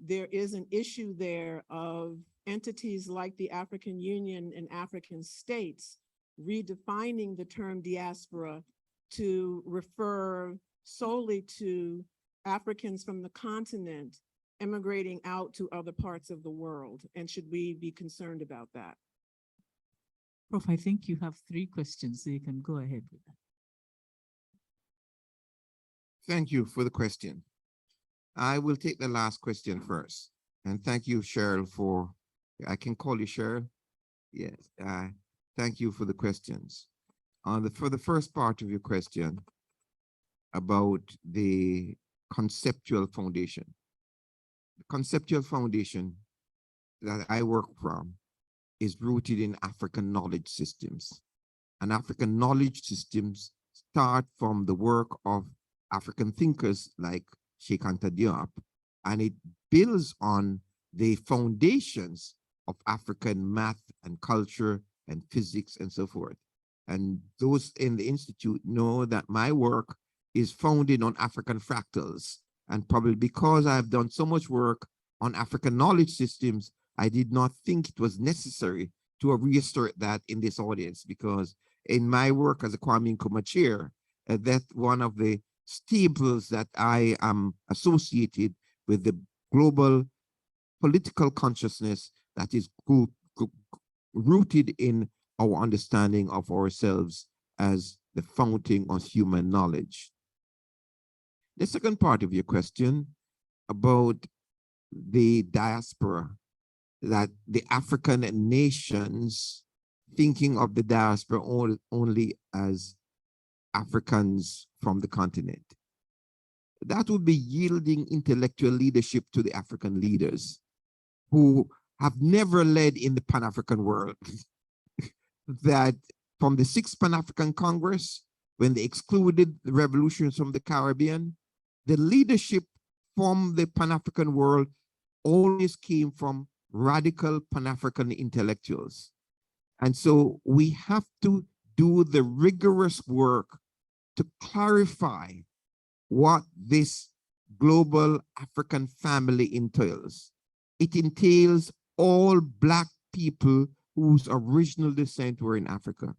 there is an issue there of entities like the African Union and African states redefining the term diaspora to refer solely to Africans from the continent immigrating out to other parts of the world. And should we be concerned about that? Prof, I think you have three questions, so you can go ahead with that. Thank you for the question. I will take the last question first. And thank you, Cheryl, for, I can call you Cheryl? Yes. Thank you for the questions. For the first part of your question about the conceptual foundation. The conceptual foundation that I work from is rooted in African knowledge systems. And African knowledge systems start from the work of African thinkers like Sheikh Anta Diop, and it builds on the foundations of African math and culture and physics and so forth. And those in the Institute know that my work is founded on African fractals. And probably because I've done so much work on African knowledge systems, I did not think it was necessary to reassert that in this audience, because in my work as a Kwame Nkrumah chair, that's one of the staples that I am associated with, the global political consciousness that is rooted in our understanding of ourselves as the fountain of human knowledge. The second part of your question about the diaspora, that the African nations thinking of the diaspora only as Africans from the continent. That would be yielding intellectual leadership to the African leaders who have never led in the Pan-African world. That from the 6th Pan-African Congress, when they excluded the revolutions from the Caribbean, the leadership from the Pan-African world always came from radical Pan-African intellectuals. And so we have to do the rigorous work to clarify what this global African family entails. It entails all Black people whose original descent were in Africa.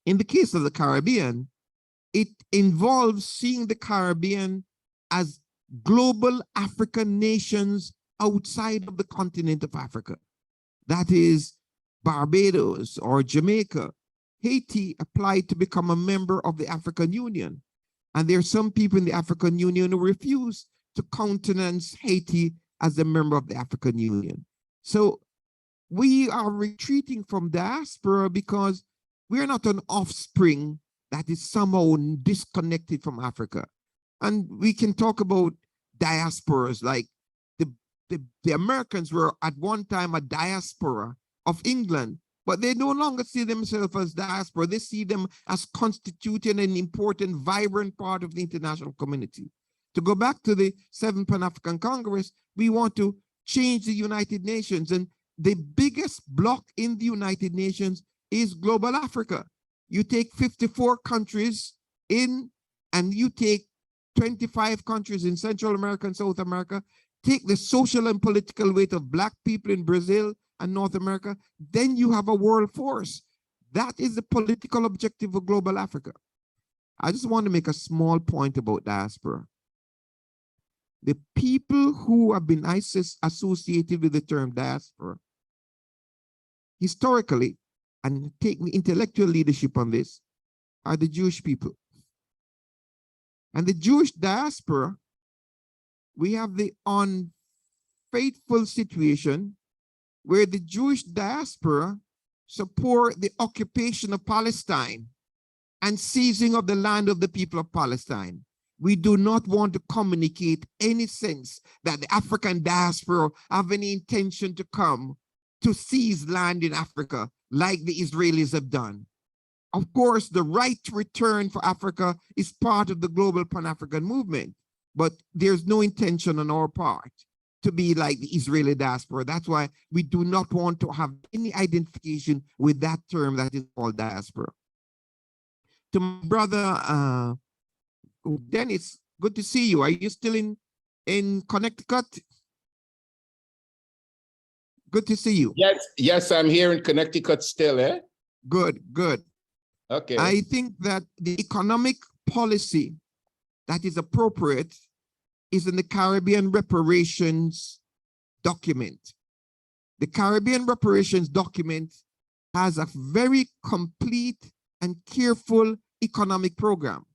In the case of the Caribbean, it involves seeing the Caribbean as global African nations outside of the continent of Africa. That is Barbados or Jamaica. Haiti applied to become a member of the African Union. And there are some people in the African Union who refuse to countenance Haiti as a member of the African Union. So we are retreating from diaspora because we're not an offspring that is somehow disconnected from Africa. And we can talk about diasporas, like the Americans were at one time a diaspora of England, but they no longer see themselves as diaspora. They see them as constituting an important, vibrant part of the international community. To go back to the 7th Pan-African Congress, we want to change the United Nations. And the biggest block in the United Nations is global Africa. You take 54 countries in, and you take 25 countries in Central America and South America, take the social and political weight of Black people in Brazil and North America, then you have a world force. That is the political objective of global Africa. I just want to make a small point about diaspora. The people who have been associated with the term diaspora, historically, and take intellectual leadership on this, are the Jewish people. And the Jewish diaspora, we have the unfaithful situation where the Jewish diaspora support the occupation of Palestine and seizing of the land of the people of Palestine. We do not want to communicate any sense that the African diaspora have any intention to come to seize land in Africa like the Israelis have done. Of course, the right to return for Africa is part of the global Pan-African movement, but there's no intention on our part to be like the Israeli diaspora. That's why we do not want to have any identification with that term that is called diaspora. To my brother, Dennis, good to see you. Are you still in Connecticut? Good to see you. Yes, I'm here in Connecticut still, eh? Good. Okay. I think that the economic policy that is appropriate is in the Caribbean Reparations document. The Caribbean Reparations document has a very complete and careful economic program.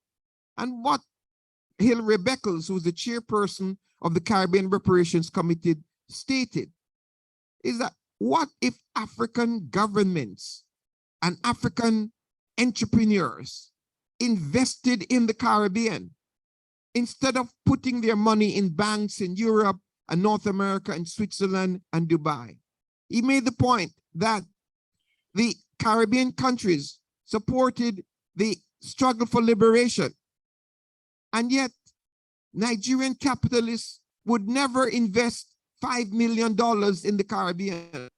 And what Hilary Beckles, who's the chairperson of the Caribbean Reparations Committee, stated is that what if African governments and African entrepreneurs invested in the Caribbean instead of putting their money in banks in Europe and North America and Switzerland and Dubai? He made the point that the Caribbean countries supported the struggle for liberation, and yet Nigerian capitalists would never invest $5 million in the Caribbean.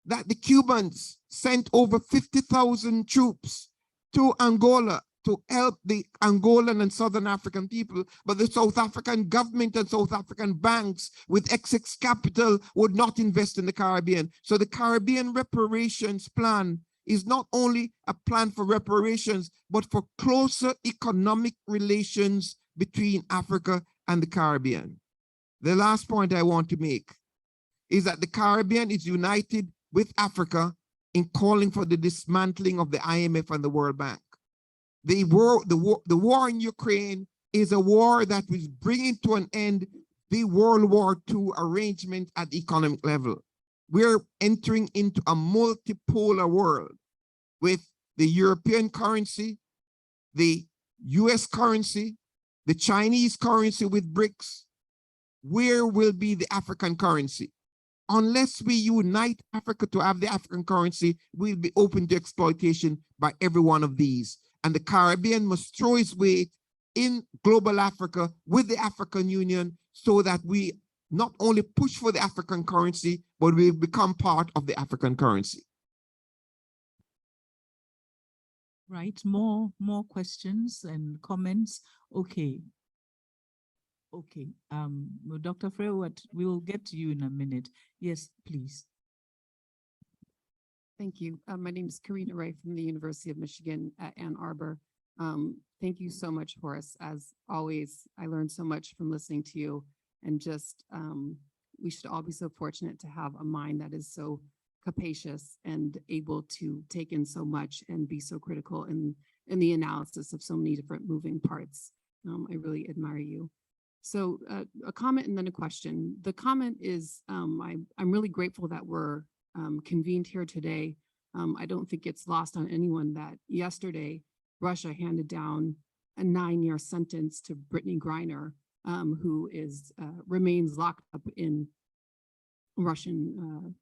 That the Cubans sent over 50,000 troops to Angola to help the Angolan and Southern African people, but the South African government and South African banks with excess capital would not invest in the Caribbean. So the Caribbean reparations plan is not only a plan for reparations, but for closer economic relations between Africa and the Caribbean. The last point I want to make is that the Caribbean is united with Africa in calling for the dismantling of the IMF and the World Bank. The war in Ukraine is a war that was bringing to an end the World War II arrangement at the economic level. We're entering into a multipolar world with the European currency, the US currency, the Chinese currency with BRICS. Where will be the African currency? Unless we unite Africa to have the African currency, we'll be open to exploitation by every one of these. And the Caribbean must throw its weight in global Africa with the African Union so that we not only push for the African currency, but we become part of the African currency. Right, more questions and comments. Okay, well, Dr. Frewert, we'll get to you in a minute. Yes, please. Thank you. My name is Karina Ray from the University of Michigan at Ann Arbor. Thank you so much, Horace. As always, I learned so much from listening to you, and just we should all be so fortunate to have a mind that is so capacious and able to take in so much and be so critical in the analysis of so many different moving parts. I really admire you. So a comment and then a question. The comment is I'm really grateful that we're convened here today. I don't think it's lost on anyone that yesterday Russia handed down a 9-year sentence to Brittany Griner, who remains locked up in Russian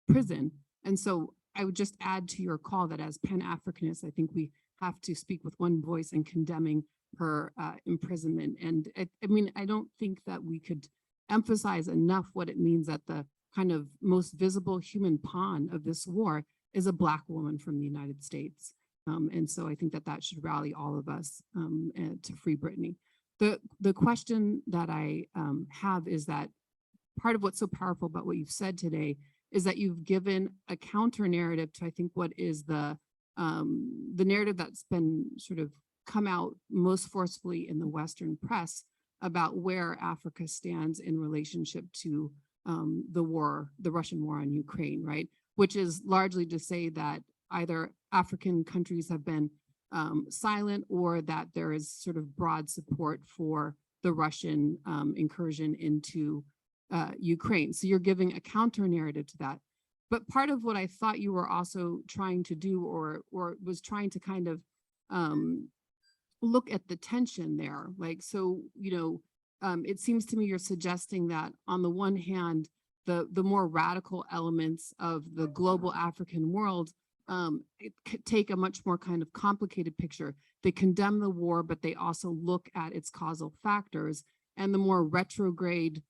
prison. And so I would just add to your call that as Pan-Africanists, I think we have to speak with one voice in condemning her imprisonment. And I mean, I don't think that we could emphasize enough what it means that the kind of most visible human pawn of this war is a Black woman from the United States. And so I think that that should rally all of us to free Brittany. The question that I have is that part of what's so powerful about what you've said today is that you've given a counter narrative to, I think, what is the narrative that's been sort of come out most forcefully in the Western press about where Africa stands in relationship to the Russian war on Ukraine, right? Which is largely to say that either African countries have been silent, or that there is sort of broad support for the Russian incursion into Ukraine. So you're giving a counter narrative to that. But part of what I thought you were also trying to do, or was trying to kind of look at the tension there. Like, so, it seems to me you're suggesting that on the one hand, the more radical elements of the global African world it could take a much more kind of complicated picture. They condemn the war, but they also look at its causal factors, and the more retrograde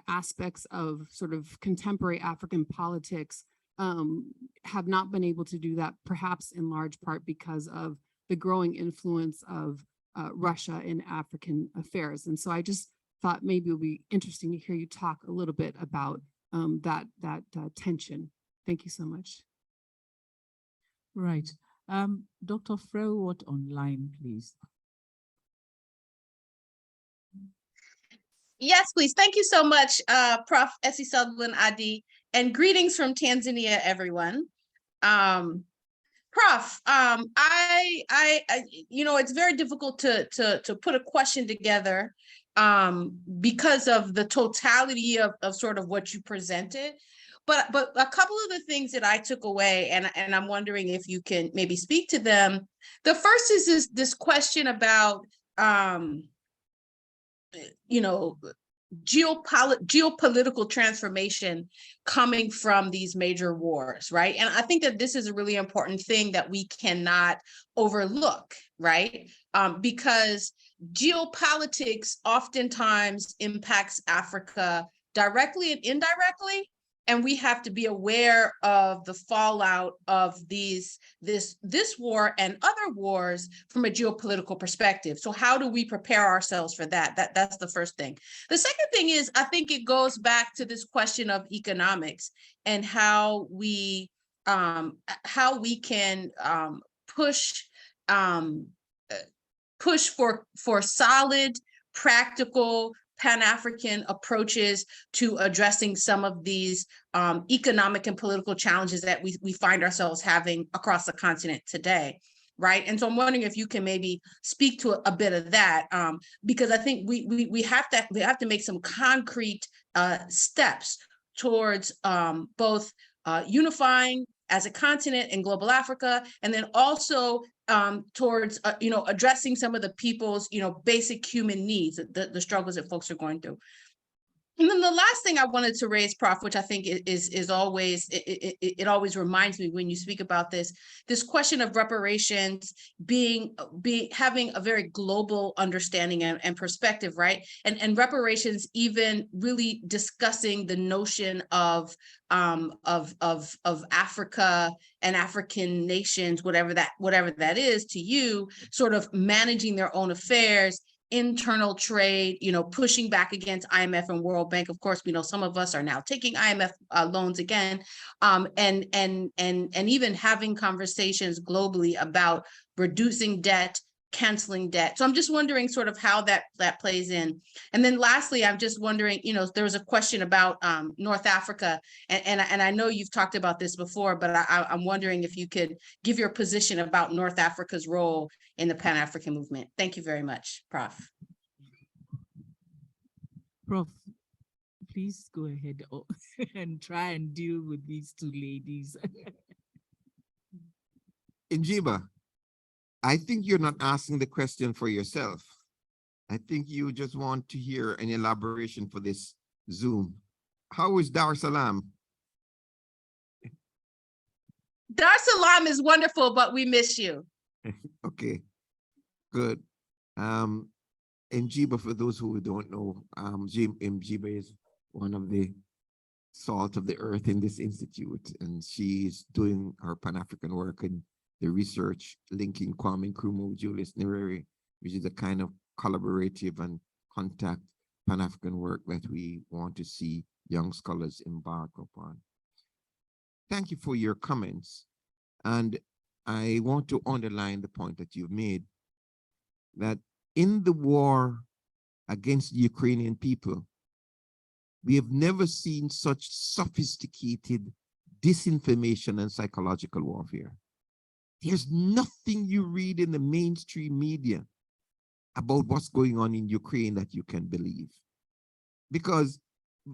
aspects of sort of contemporary African politics have not been able to do that, perhaps in large part because of the growing influence of Russia in African affairs. And so I just thought maybe it would be interesting to hear you talk a little bit about that tension. Thank you so much. Right. Dr. Frewot online, please. Yes, please. Thank you so much, Prof. Essie Sutherland-Addy, and greetings from Tanzania, everyone. Prof, it's very difficult to put a question together because of the totality of sort of what you presented. But a couple of the things that I took away, and I'm wondering if you can maybe speak to them. The first is this question about geopolitical transformation coming from these major wars, right? And I think that this is a really important thing that we cannot overlook, right? Because geopolitics oftentimes impacts Africa directly and indirectly. And we have to be aware of the fallout of this war and other wars from a geopolitical perspective. So how do we prepare ourselves for that? That's the first thing. The second thing is, I think it goes back to this question of economics and how we can push for solid, practical, Pan-African approaches to addressing some of these economic and political challenges that we find ourselves having across the continent today, right? And so I'm wondering if you can maybe speak to a bit of that, because I think we have to make some concrete steps towards both unifying as a continent in global Africa, and then also towards addressing some of the people's basic human needs, the struggles that folks are going through. And then the last thing I wanted to raise, Prof, which I think is always, it always reminds me when you speak about this question of reparations having a very global understanding and perspective, right? And reparations even really discussing the notion of Africa and African nations, whatever that is to you, sort of managing their own affairs, internal trade, pushing back against IMF and World Bank. Of course, we know some of us are now taking IMF loans again, and even having conversations globally about reducing debt, canceling debt. So I'm just wondering sort of how that plays in. And then lastly, I'm just wondering, there was a question about North Africa, and I know you've talked about this before, but I'm wondering if you could give your position about North Africa's role in the Pan-African movement. Thank you very much, Prof. Prof, please go ahead and try and deal with these two ladies. Njiba, I think you're not asking the question for yourself. I think you just want to hear an elaboration for this Zoom. How is Dar es Salaam? Dar es Salaam is wonderful, but we miss you. Okay, good. Njiba, for those who don't know, Njiba is one of the salt of the earth in this institute, and she's doing her Pan-African work in the research linking Kwame Nkrumah with Julius Nyerere, which is a kind of collaborative and contact Pan-African work that we want to see young scholars embark upon. Thank you for your comments. And I want to underline the point that you've made, that in the war against the Ukrainian people, we have never seen such sophisticated disinformation and psychological warfare. There's nothing you read in the mainstream media about what's going on in Ukraine that you can believe. Because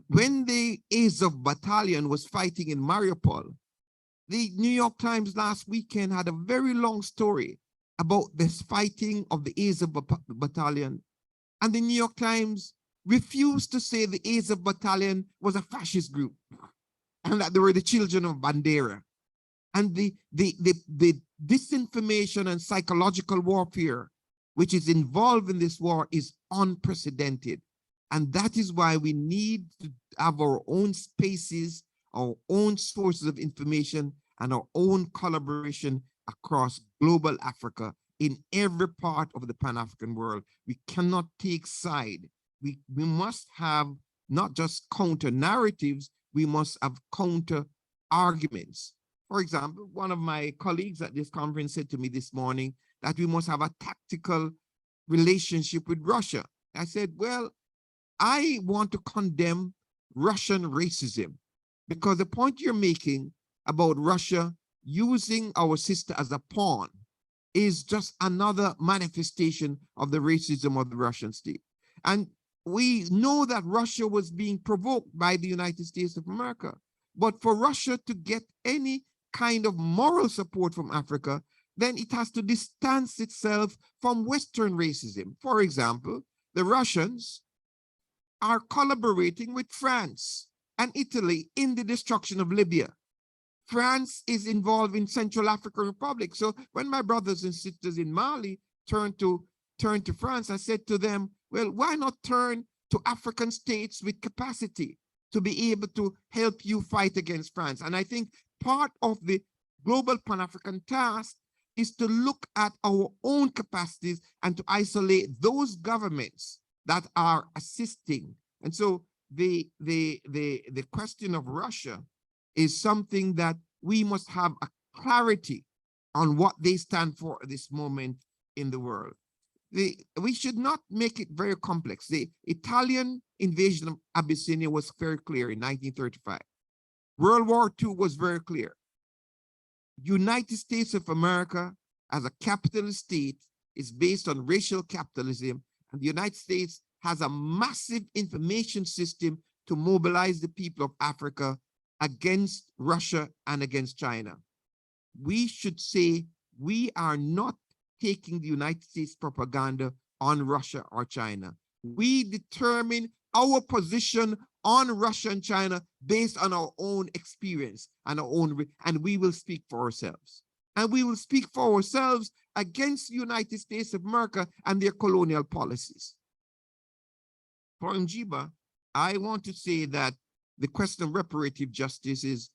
when the Azov battalion was fighting in Mariupol, the New York Times last weekend had a very long story about this fighting of the Azov battalion. And the New York Times refused to say the Azov battalion was a fascist group and that they were the children of Bandera. And the disinformation and psychological warfare which is involved in this war is unprecedented. And that is why we need to have our own spaces, our own sources of information, and our own collaboration across global Africa in every part of the Pan-African world. We cannot take side. We must have not just counter narratives, we must have counter arguments. For example, one of my colleagues at this conference said to me this morning that we must have a tactical relationship with Russia. I said, well, I want to condemn Russian racism, because the point you're making about Russia using our sister as a pawn is just another manifestation of the racism of the Russian state. And we know that Russia was being provoked by the United States of America. But for Russia to get any kind of moral support from Africa, then it has to distance itself from Western racism. For example, the Russians are collaborating with France and Italy in the destruction of Libya. France is involved in Central African Republic. So when my brothers and sisters in Mali turned to France, I said to them, well, why not turn to African states with capacity to be able to help you fight against France? And I think part of the global Pan-African task is to look at our own capacities and to isolate those governments that are assisting. And so the question of Russia is something that we must have a clarity on what they stand for at this moment in the world. We should not make it very complex. The Italian invasion of Abyssinia was very clear in 1935. World War II was very clear. United States of America as a capitalist state is based on racial capitalism, and the United States has a massive information system to mobilize the people of Africa against Russia and against China. We should say we are not taking the United States propaganda on Russia or China. We determine our position on Russia and China based on our own experience and our own, and we will speak for ourselves. And we will speak for ourselves against the United States of America and their colonial policies. For Njiba, I want to say that the question of reparative justice is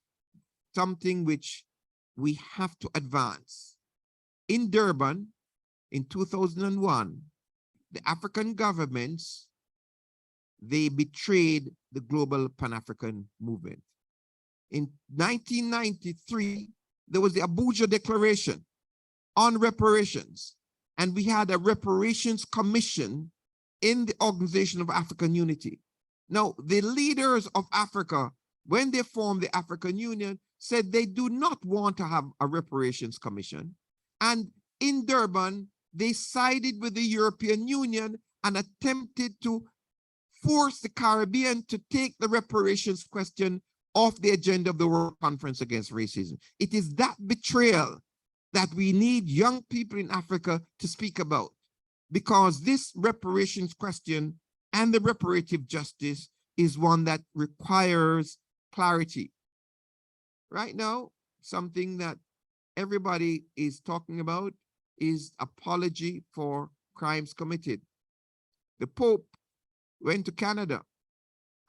something which we have to advance. In Durban, in 2001, the African governments, they betrayed the global Pan-African movement. In 1993, there was the Abuja Declaration on reparations, and we had a reparations commission in the Organization of African Unity. Now, the leaders of Africa, when they formed the African Union, said they do not want to have a reparations commission. And in Durban, they sided with the European Union and attempted to force the Caribbean to take the reparations question off the agenda of the World Conference Against Racism. It is that betrayal that we need young people in Africa to speak about, because this reparations question and the reparative justice is one that requires clarity. Right now, something that everybody is talking about is apology for crimes committed. The Pope went to Canada,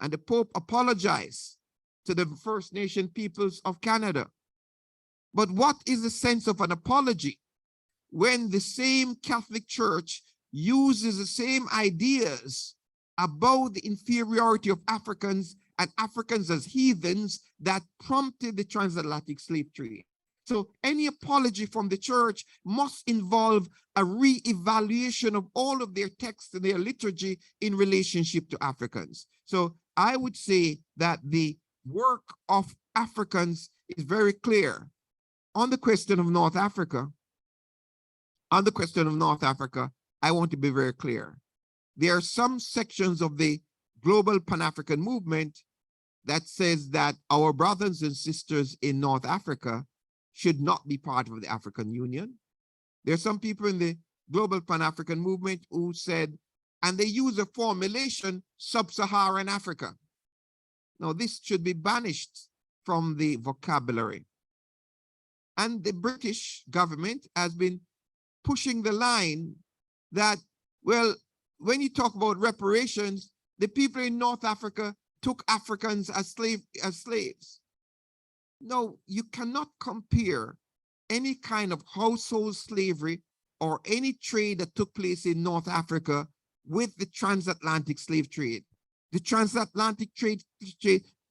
and the Pope apologized to the First Nation peoples of Canada. But what is the sense of an apology when the same Catholic Church uses the same ideas about the inferiority of Africans and Africans as heathens that prompted the transatlantic slave trade? So any apology from the church must involve a re-evaluation of all of their texts and their liturgy in relationship to Africans. So I would say that the work of Africans is very clear. On the question of North Africa, I want to be very clear. There are some sections of the global Pan-African movement that says that our brothers and sisters in North Africa should not be part of the African Union. There are some people in the global Pan-African movement who said, and they use a formulation, sub-Saharan Africa. Now, this should be banished from the vocabulary. And the British government has been pushing the line that, well, when you talk about reparations, the people in North Africa took Africans as slaves. No, you cannot compare any kind of household slavery or any trade that took place in North Africa with the transatlantic slave trade. The transatlantic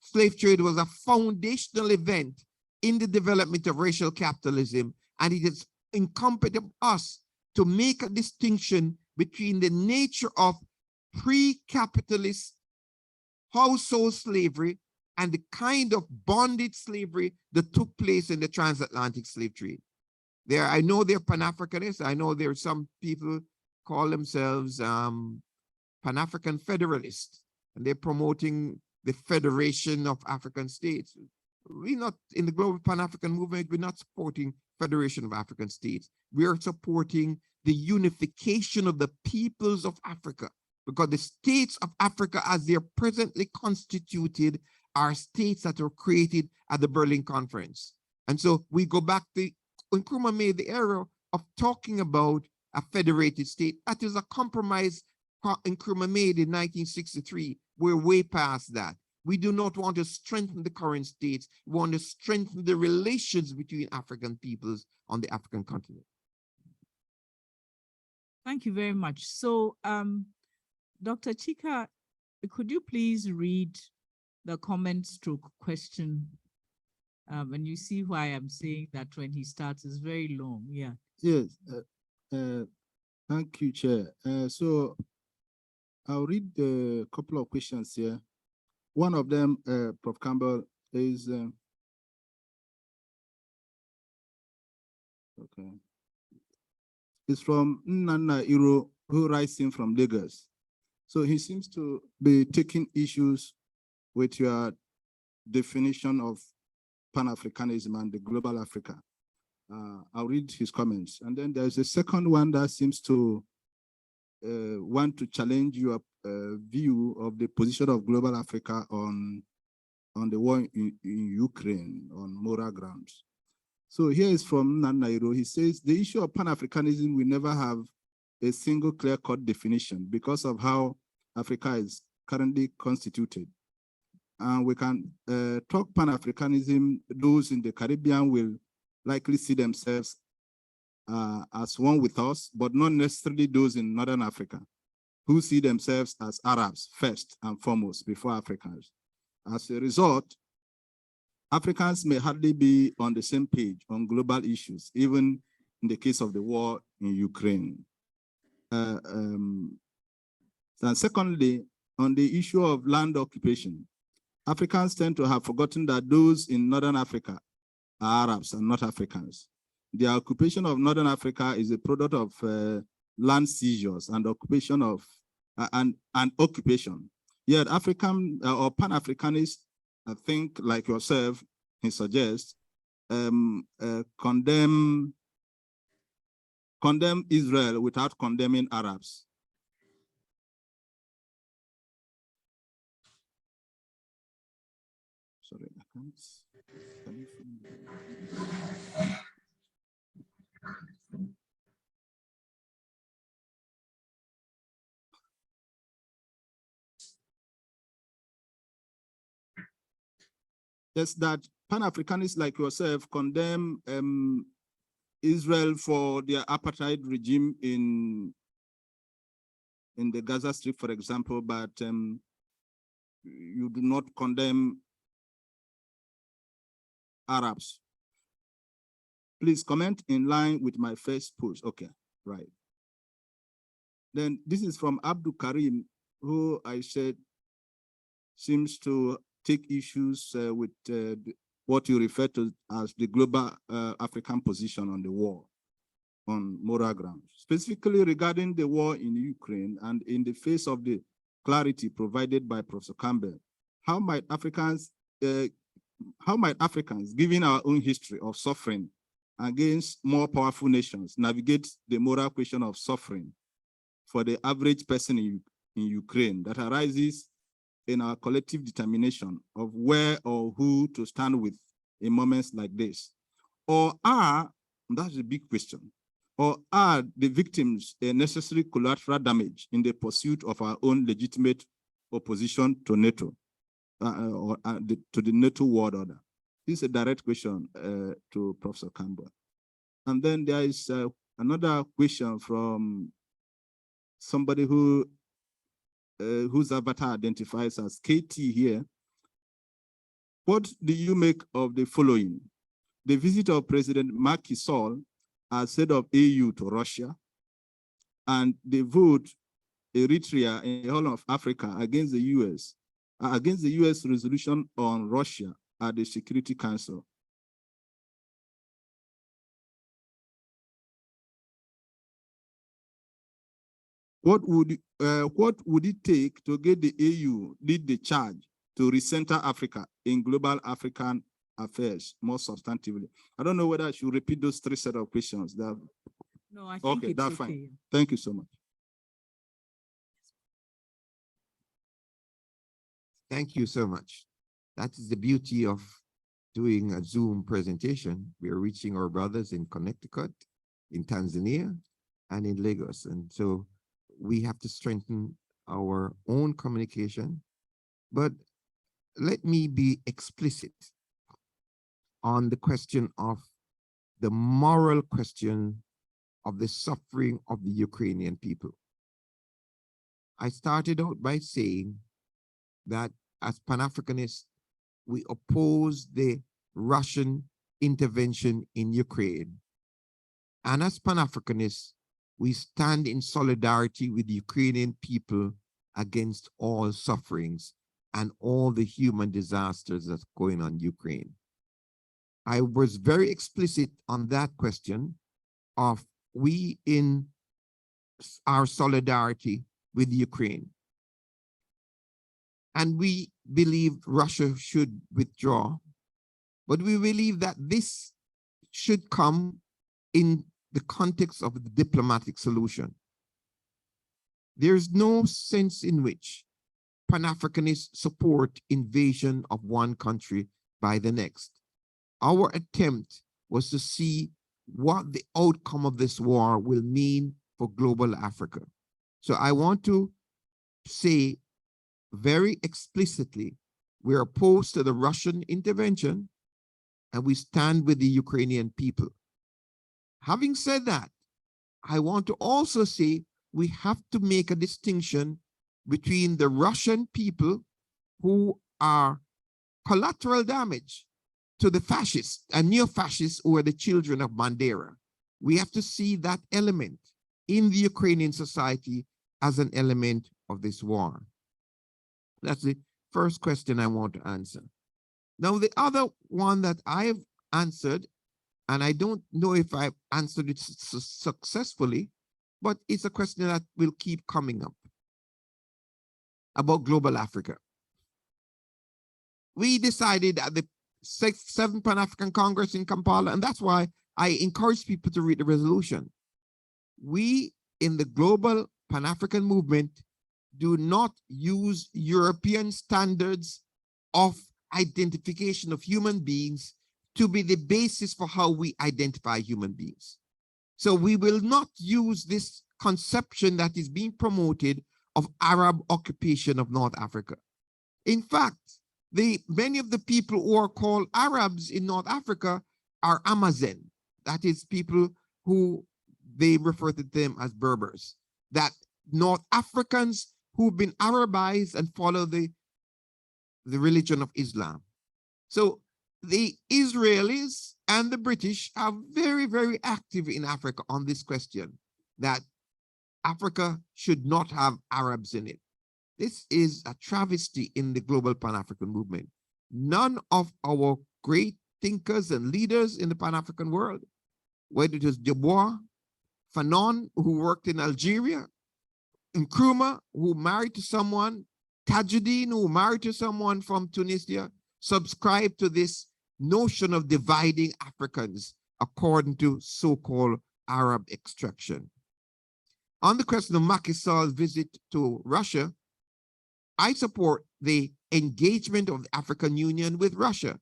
slave trade was a foundational event in the development of racial capitalism, and it is incumbent on us to make a distinction between the nature of pre-capitalist household slavery and the kind of bonded slavery that took place in the transatlantic slave trade. I know they're Pan-Africanists. I know there are some people call themselves Pan-African Federalists, and they're promoting the Federation of African States. We're not, in the global Pan-African movement, we're not supporting Federation of African States. We are supporting the unification of the peoples of Africa, because the states of Africa, as they're presently constituted, are states that were created at the Berlin Conference. And so we go back to, Nkrumah made the error of talking about a federated state. That is a compromise Nkrumah made in 1963. We're way past that. We do not want to strengthen the current states. We want to strengthen the relations between African peoples on the African continent. Thank you very much. So, Dr. Chika, could you please read the comment stroke question? And you see why I'm saying that when he starts, it's very long. Yeah. Yes. Thank you, Chair. So I'll read a couple of questions here. One of them, Prof. Campbell, is okay. It's from Nana Iro, who writes in from Lagos. So he seems to be taking issues with your definition of Pan-Africanism and the global Africa. I'll read his comments. And then there's a second one that seems to want to challenge your view of the position of global Africa on the war in Ukraine on moral grounds. So here is from Nanairo. He says, the issue of Pan-Africanism will never have a single clear-cut definition because of how Africa is currently constituted. And we can talk Pan-Africanism, those in the Caribbean will likely see themselves as one with us, but not necessarily those in Northern Africa, who see themselves as Arabs first and foremost before Africans. As a result, Africans may hardly be on the same page on global issues, even in the case of the war in Ukraine. And secondly, on the issue of land occupation, Africans tend to have forgotten that those in Northern Africa are Arabs and not Africans. The occupation of Northern Africa is a product of land seizures and occupation of and occupation. Yet African or Pan-Africanists, I think, like yourself, he suggests, condemn Israel without condemning Arabs. Sorry, I can't. Can you is that Pan-Africanists like yourself condemn Israel for their apartheid regime in the Gaza Strip, for example, but you do not condemn Arabs. Please comment in line with my first post. Okay, right. Then this is from Abdul Karim, who I said seems to take issues with what you refer to as the global African position on the war on moral grounds, specifically regarding the war in Ukraine, and in the face of the clarity provided by Professor Campbell, how might Africans, given our own history of suffering against more powerful nations, navigate the moral question of suffering for the average person in Ukraine that arises in our collective determination of where or who to stand with in moments like this? Or that's a big question, or are the victims a necessary collateral damage in the pursuit of our own legitimate opposition to NATO, to the NATO world order? This is a direct question to Professor Campbell. And then there is another question from somebody whose avatar identifies as KT here. What do you make of the following? The visit of President Macky Sall as head of AU to Russia, and the vote Eritrea in the Horn of Africa against the US resolution on Russia at the Security Council. What would it take to get the AU lead the charge to recenter Africa in global African affairs more substantively? I don't know whether I should repeat those three set of questions. No, I think okay, it's that's okay. fine. Thank you so much. Thank you so much. That is the beauty of doing a Zoom presentation. We are reaching our brothers in Connecticut, in Tanzania, and in Lagos. And so we have to strengthen our own communication. But let me be explicit on the question of the moral question of the suffering of the Ukrainian people. I started out by saying that as Pan-Africanists, we oppose the Russian intervention in Ukraine. And as Pan-Africanists, we stand in solidarity with the Ukrainian people against all sufferings and all the human disasters that's going on in Ukraine. I was very explicit on that question of we in our solidarity with Ukraine. And we believe Russia should withdraw, but we believe that this should come in the context of the diplomatic solution. There's no sense in which Pan-Africanists support invasion of one country by the next. Our attempt was to see what the outcome of this war will mean for global Africa. So I want to say very explicitly, we're opposed to the Russian intervention and we stand with the Ukrainian people. Having said that, I want to also say we have to make a distinction between the Russian people who are collateral damage to the fascists and neo-fascists who are the children of Bandera. We have to see that element in the Ukrainian society as an element of this war. That's the first question I want to answer. Now, the other one that I have answered, and I don't know if I've answered it successfully, but it's a question that will keep coming up about global Africa. We decided at the 7th Pan-African Congress in Kampala, and that's why I encourage people to read the resolution. We in the global Pan-African movement do not use European standards of identification of human beings to be the basis for how we identify human beings. So we will not use this conception that is being promoted of Arab occupation of North Africa. In fact, many of the people who are called Arabs in North Africa are Amazon. That is people who they refer to them as Berbers. That North Africans who've been Arabized and follow the religion of Islam. So the Israelis and the British are very, very active in Africa on this question, that Africa should not have Arabs in it. This is a travesty in the global Pan-African movement. None of our great thinkers and leaders in the Pan-African world, whether it was Du Bois, Fanon, who worked in Algeria, Nkrumah, who married to someone, Tajuddin, who married to someone from Tunisia, subscribed to this notion of dividing Africans according to so-called Arab extraction. On the question of Macky Sall's visit to Russia, I support the engagement of the African Union with Russia,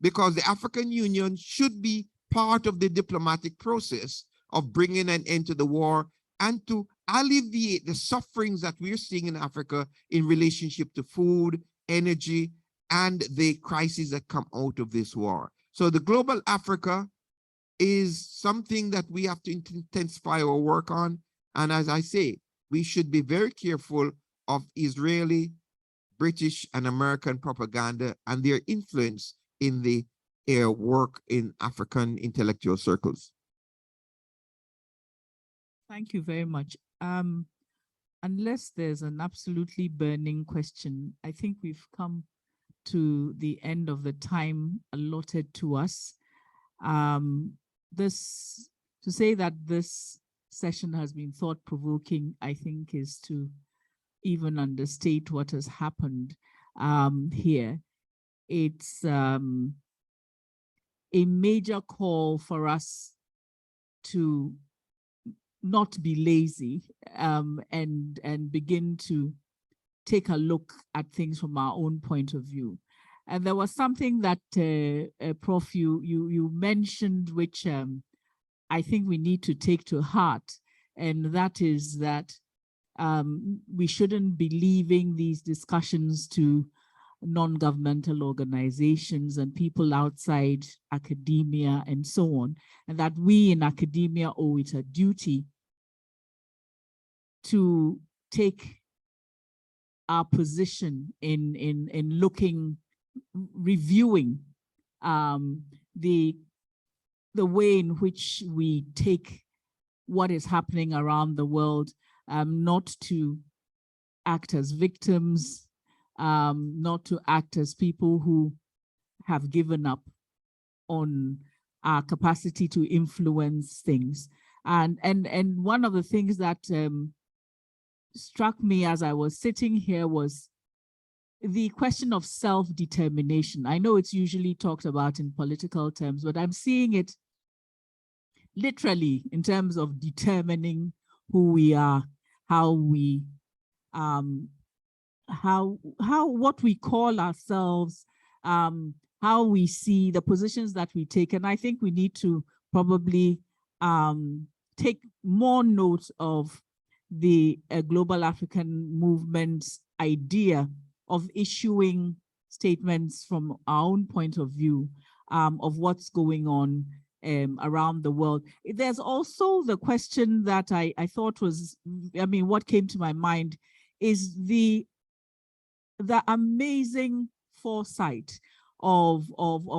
because the African Union should be part of the diplomatic process of bringing an end to the war and to alleviate the sufferings that we're seeing in Africa in relationship to food, energy, and the crises that come out of this war. So the global Africa is something that we have to intensify our work on. And as I say, we should be very careful of Israeli, British, and American propaganda and their influence in the work in African intellectual circles. Thank you very much. Unless there's an absolutely burning question, I think we've come to the end of the time allotted to us. To say that this session has been thought-provoking, I think, is to even understate what has happened here. It's a major call for us to not be lazy and begin to take a look at things from our own point of view. And there was something that Prof, you mentioned, which I think we need to take to heart, and that is that we shouldn't be leaving these discussions to non-governmental organizations and people outside academia and so on, and that we in academia owe it a duty to take our position in looking, reviewing the way in which we take what is happening around the world, not to act as victims, not to act as people who have given up on our capacity to influence things. And one of the things that struck me as I was sitting here was the question of self-determination. I know it's usually talked about in political terms, but I'm seeing it literally in terms of determining who we are, how we what we call ourselves, how we see the positions that we take. And I think we need to probably take more note of the global African movement's idea of issuing statements from our own point of view of what's going on around the world. There's also the question that I thought was, I mean, what came to my mind is the amazing foresight of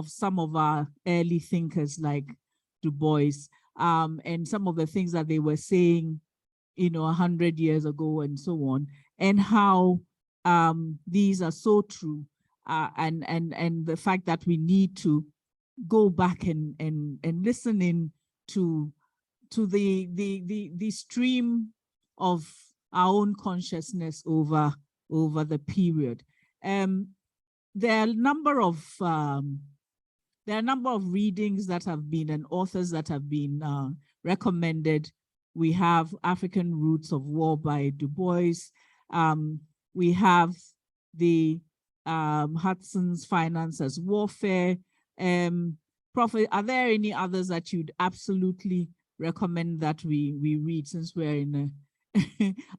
some of our early thinkers like Du Bois, and some of the things that they were saying, 100 years ago and so on, and how these are so true, and the fact that we need to go back and listen in to the stream of our own consciousness over the period. There are a number of readings that have been, and authors that have been recommended. We have African Roots of War by Du Bois. We have the Hudson's Finance as Warfare. Prof, are there any others that you'd absolutely recommend that we read, since we're in a,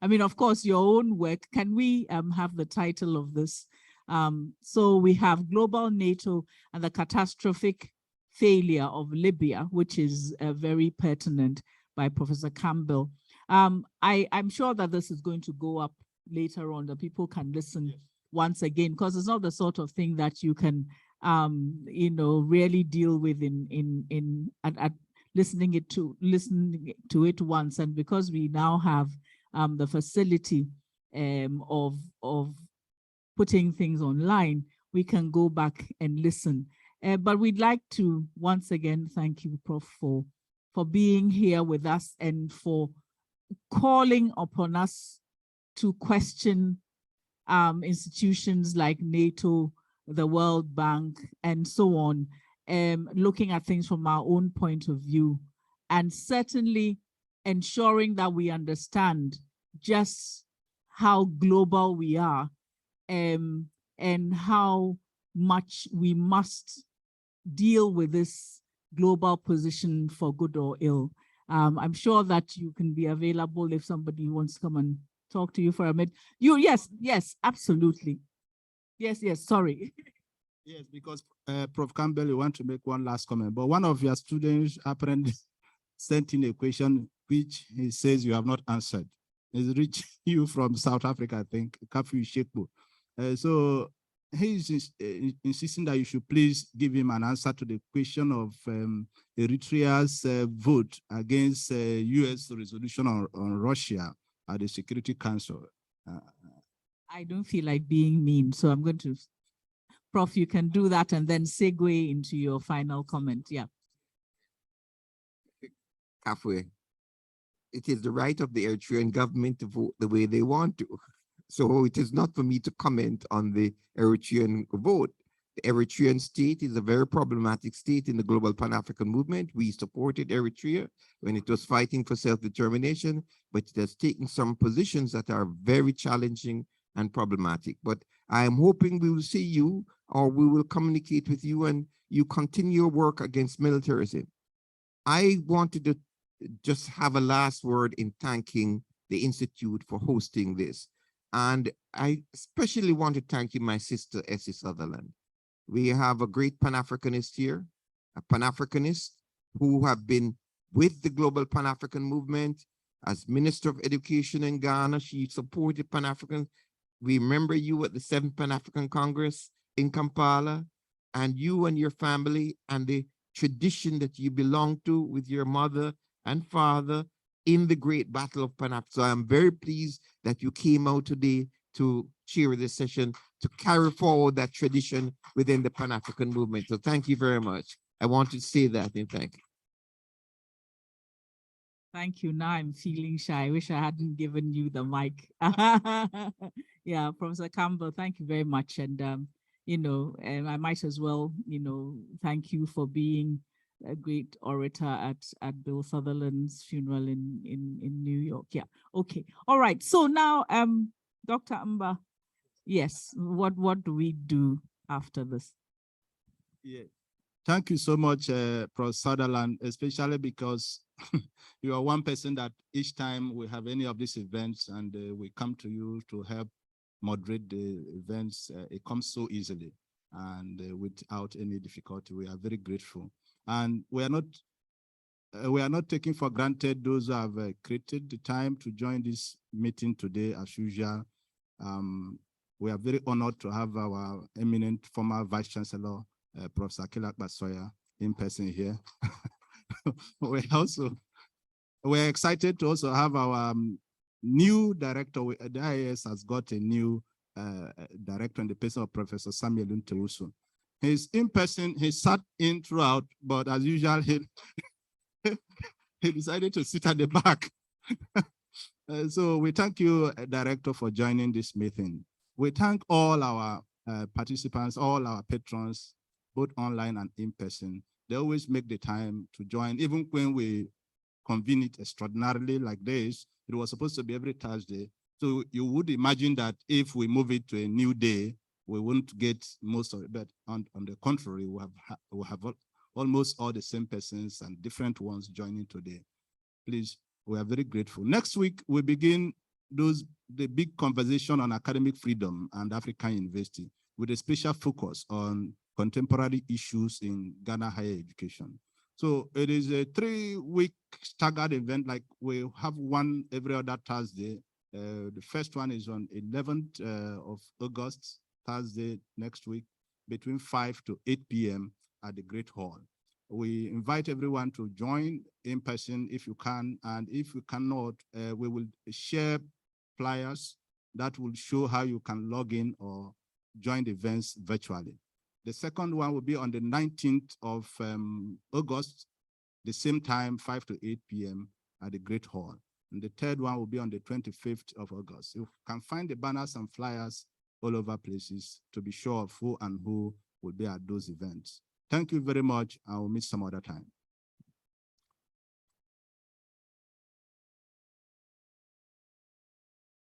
I mean, of course, your own work. Can we have the title of this So we have global NATO and the catastrophic failure of Libya, which is very pertinent by Professor Campbell. I'm sure that this is going to go up later on, that people can listen once again, because it's not the sort of thing that you can, really deal with at listening to it once. And because we now have the facility of putting things online, we can go back and listen. But we'd like to once again thank you, Prof, for being here with us and for calling upon us to question institutions like NATO, the World Bank, and so on, looking at things from our own point of view, and certainly ensuring that we understand just how global we are, and how much we must deal with this global position for good or ill. I'm sure that you can be available if somebody wants to come and talk to you for a minute. Yes, absolutely. Yes, sorry. Yes, because Prof. Campbell, you want to make one last comment, but one of your students apparently sent in a question which he says you have not answered. He's reached you from South Africa, I think, Kafu Shekbo. So he's insisting that you should please give him an answer to the question of Eritrea's vote against US resolution on Russia at the Security Council. I don't feel like being mean, so I'm going to, Prof, you can do that and then segue into your final comment. Yeah. Halfway. It is the right of the Eritrean government to vote the way they want to. So it is not for me to comment on the Eritrean vote. The Eritrean state is a very problematic state in the global Pan-African movement. We supported Eritrea when it was fighting for self-determination, but it has taken some positions that are very challenging and problematic. But I am hoping we will see you, or we will communicate with you, and you continue your work against militarism. I wanted to just have a last word in thanking the Institute for hosting this. And I especially want to thank you, my sister, Essie Sutherland. We have a great Pan-Africanist here, a Pan-Africanist who have been with the global Pan-African movement. As Minister of Education in Ghana, she supported Pan-African. We remember you at the 7th Pan-African Congress in Kampala, and you and your family and the tradition that you belong to with your mother and father in the great battle of Pan-Africa. So I'm very pleased that you came out today to chair this session, to carry forward that tradition within the Pan-African movement. So thank you very much. I want to say that and thank you. Thank you. Now I'm feeling shy. I wish I hadn't given you the mic. Yeah, Professor Campbell, thank you very much. And, I might as well, thank you for being a great orator at Bill Sutherland's funeral in New York. Yeah. Okay. All right. So now, Dr. Amba, yes, what do we do after this? Yeah. Thank you so much, Prof. Sutherland, especially because you are one person that each time we have any of these events and we come to you to help moderate the events, it comes so easily and without any difficulty. We are very grateful. And we are not taking for granted those who have created the time to join this meeting today, as usual. We are very honored to have our eminent former Vice Chancellor, Prof. Sakila Basoya, in person here. We're excited to also have our new director. The IAS has got a new director in the person of Professor Samuel Untewusu. He's in person, he sat in throughout, but as usual, he decided to sit at the back. So we thank you, Director, for joining this meeting. We thank all our participants, all our patrons, both online and in person. They always make the time to join, even when we convene it extraordinarily like this. It was supposed to be every Thursday. So you would imagine that if we move it to a new day, we won't get most of it, but on the contrary, we have almost all the same persons and different ones joining today. Please, we are very grateful. Next week, we begin the big conversation on academic freedom and African university. with a special focus on contemporary issues in Ghana higher education. So it is a 3-week staggered event, like we have one every other Thursday. The first one is on 11th of August, Thursday next week, between 5 to 8 p.m. at the Great Hall. We invite everyone to join in person if you can, and if you cannot, we will share flyers that will show how you can log in or join the events virtually. The second one will be on the 19th of August, the same time, 5 to 8 p.m. at the Great Hall. And the third one will be on the 25th of August. You can find the banners and flyers all over places to be sure of who and who will be at those events. Thank you very much. I will meet some other time.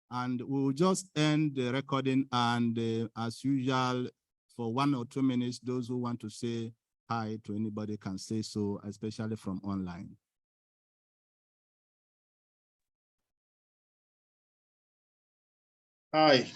And we will just end the recording, and as usual, for 1 or 2 minutes, those who want to say hi to anybody can say so, especially from online. Hi.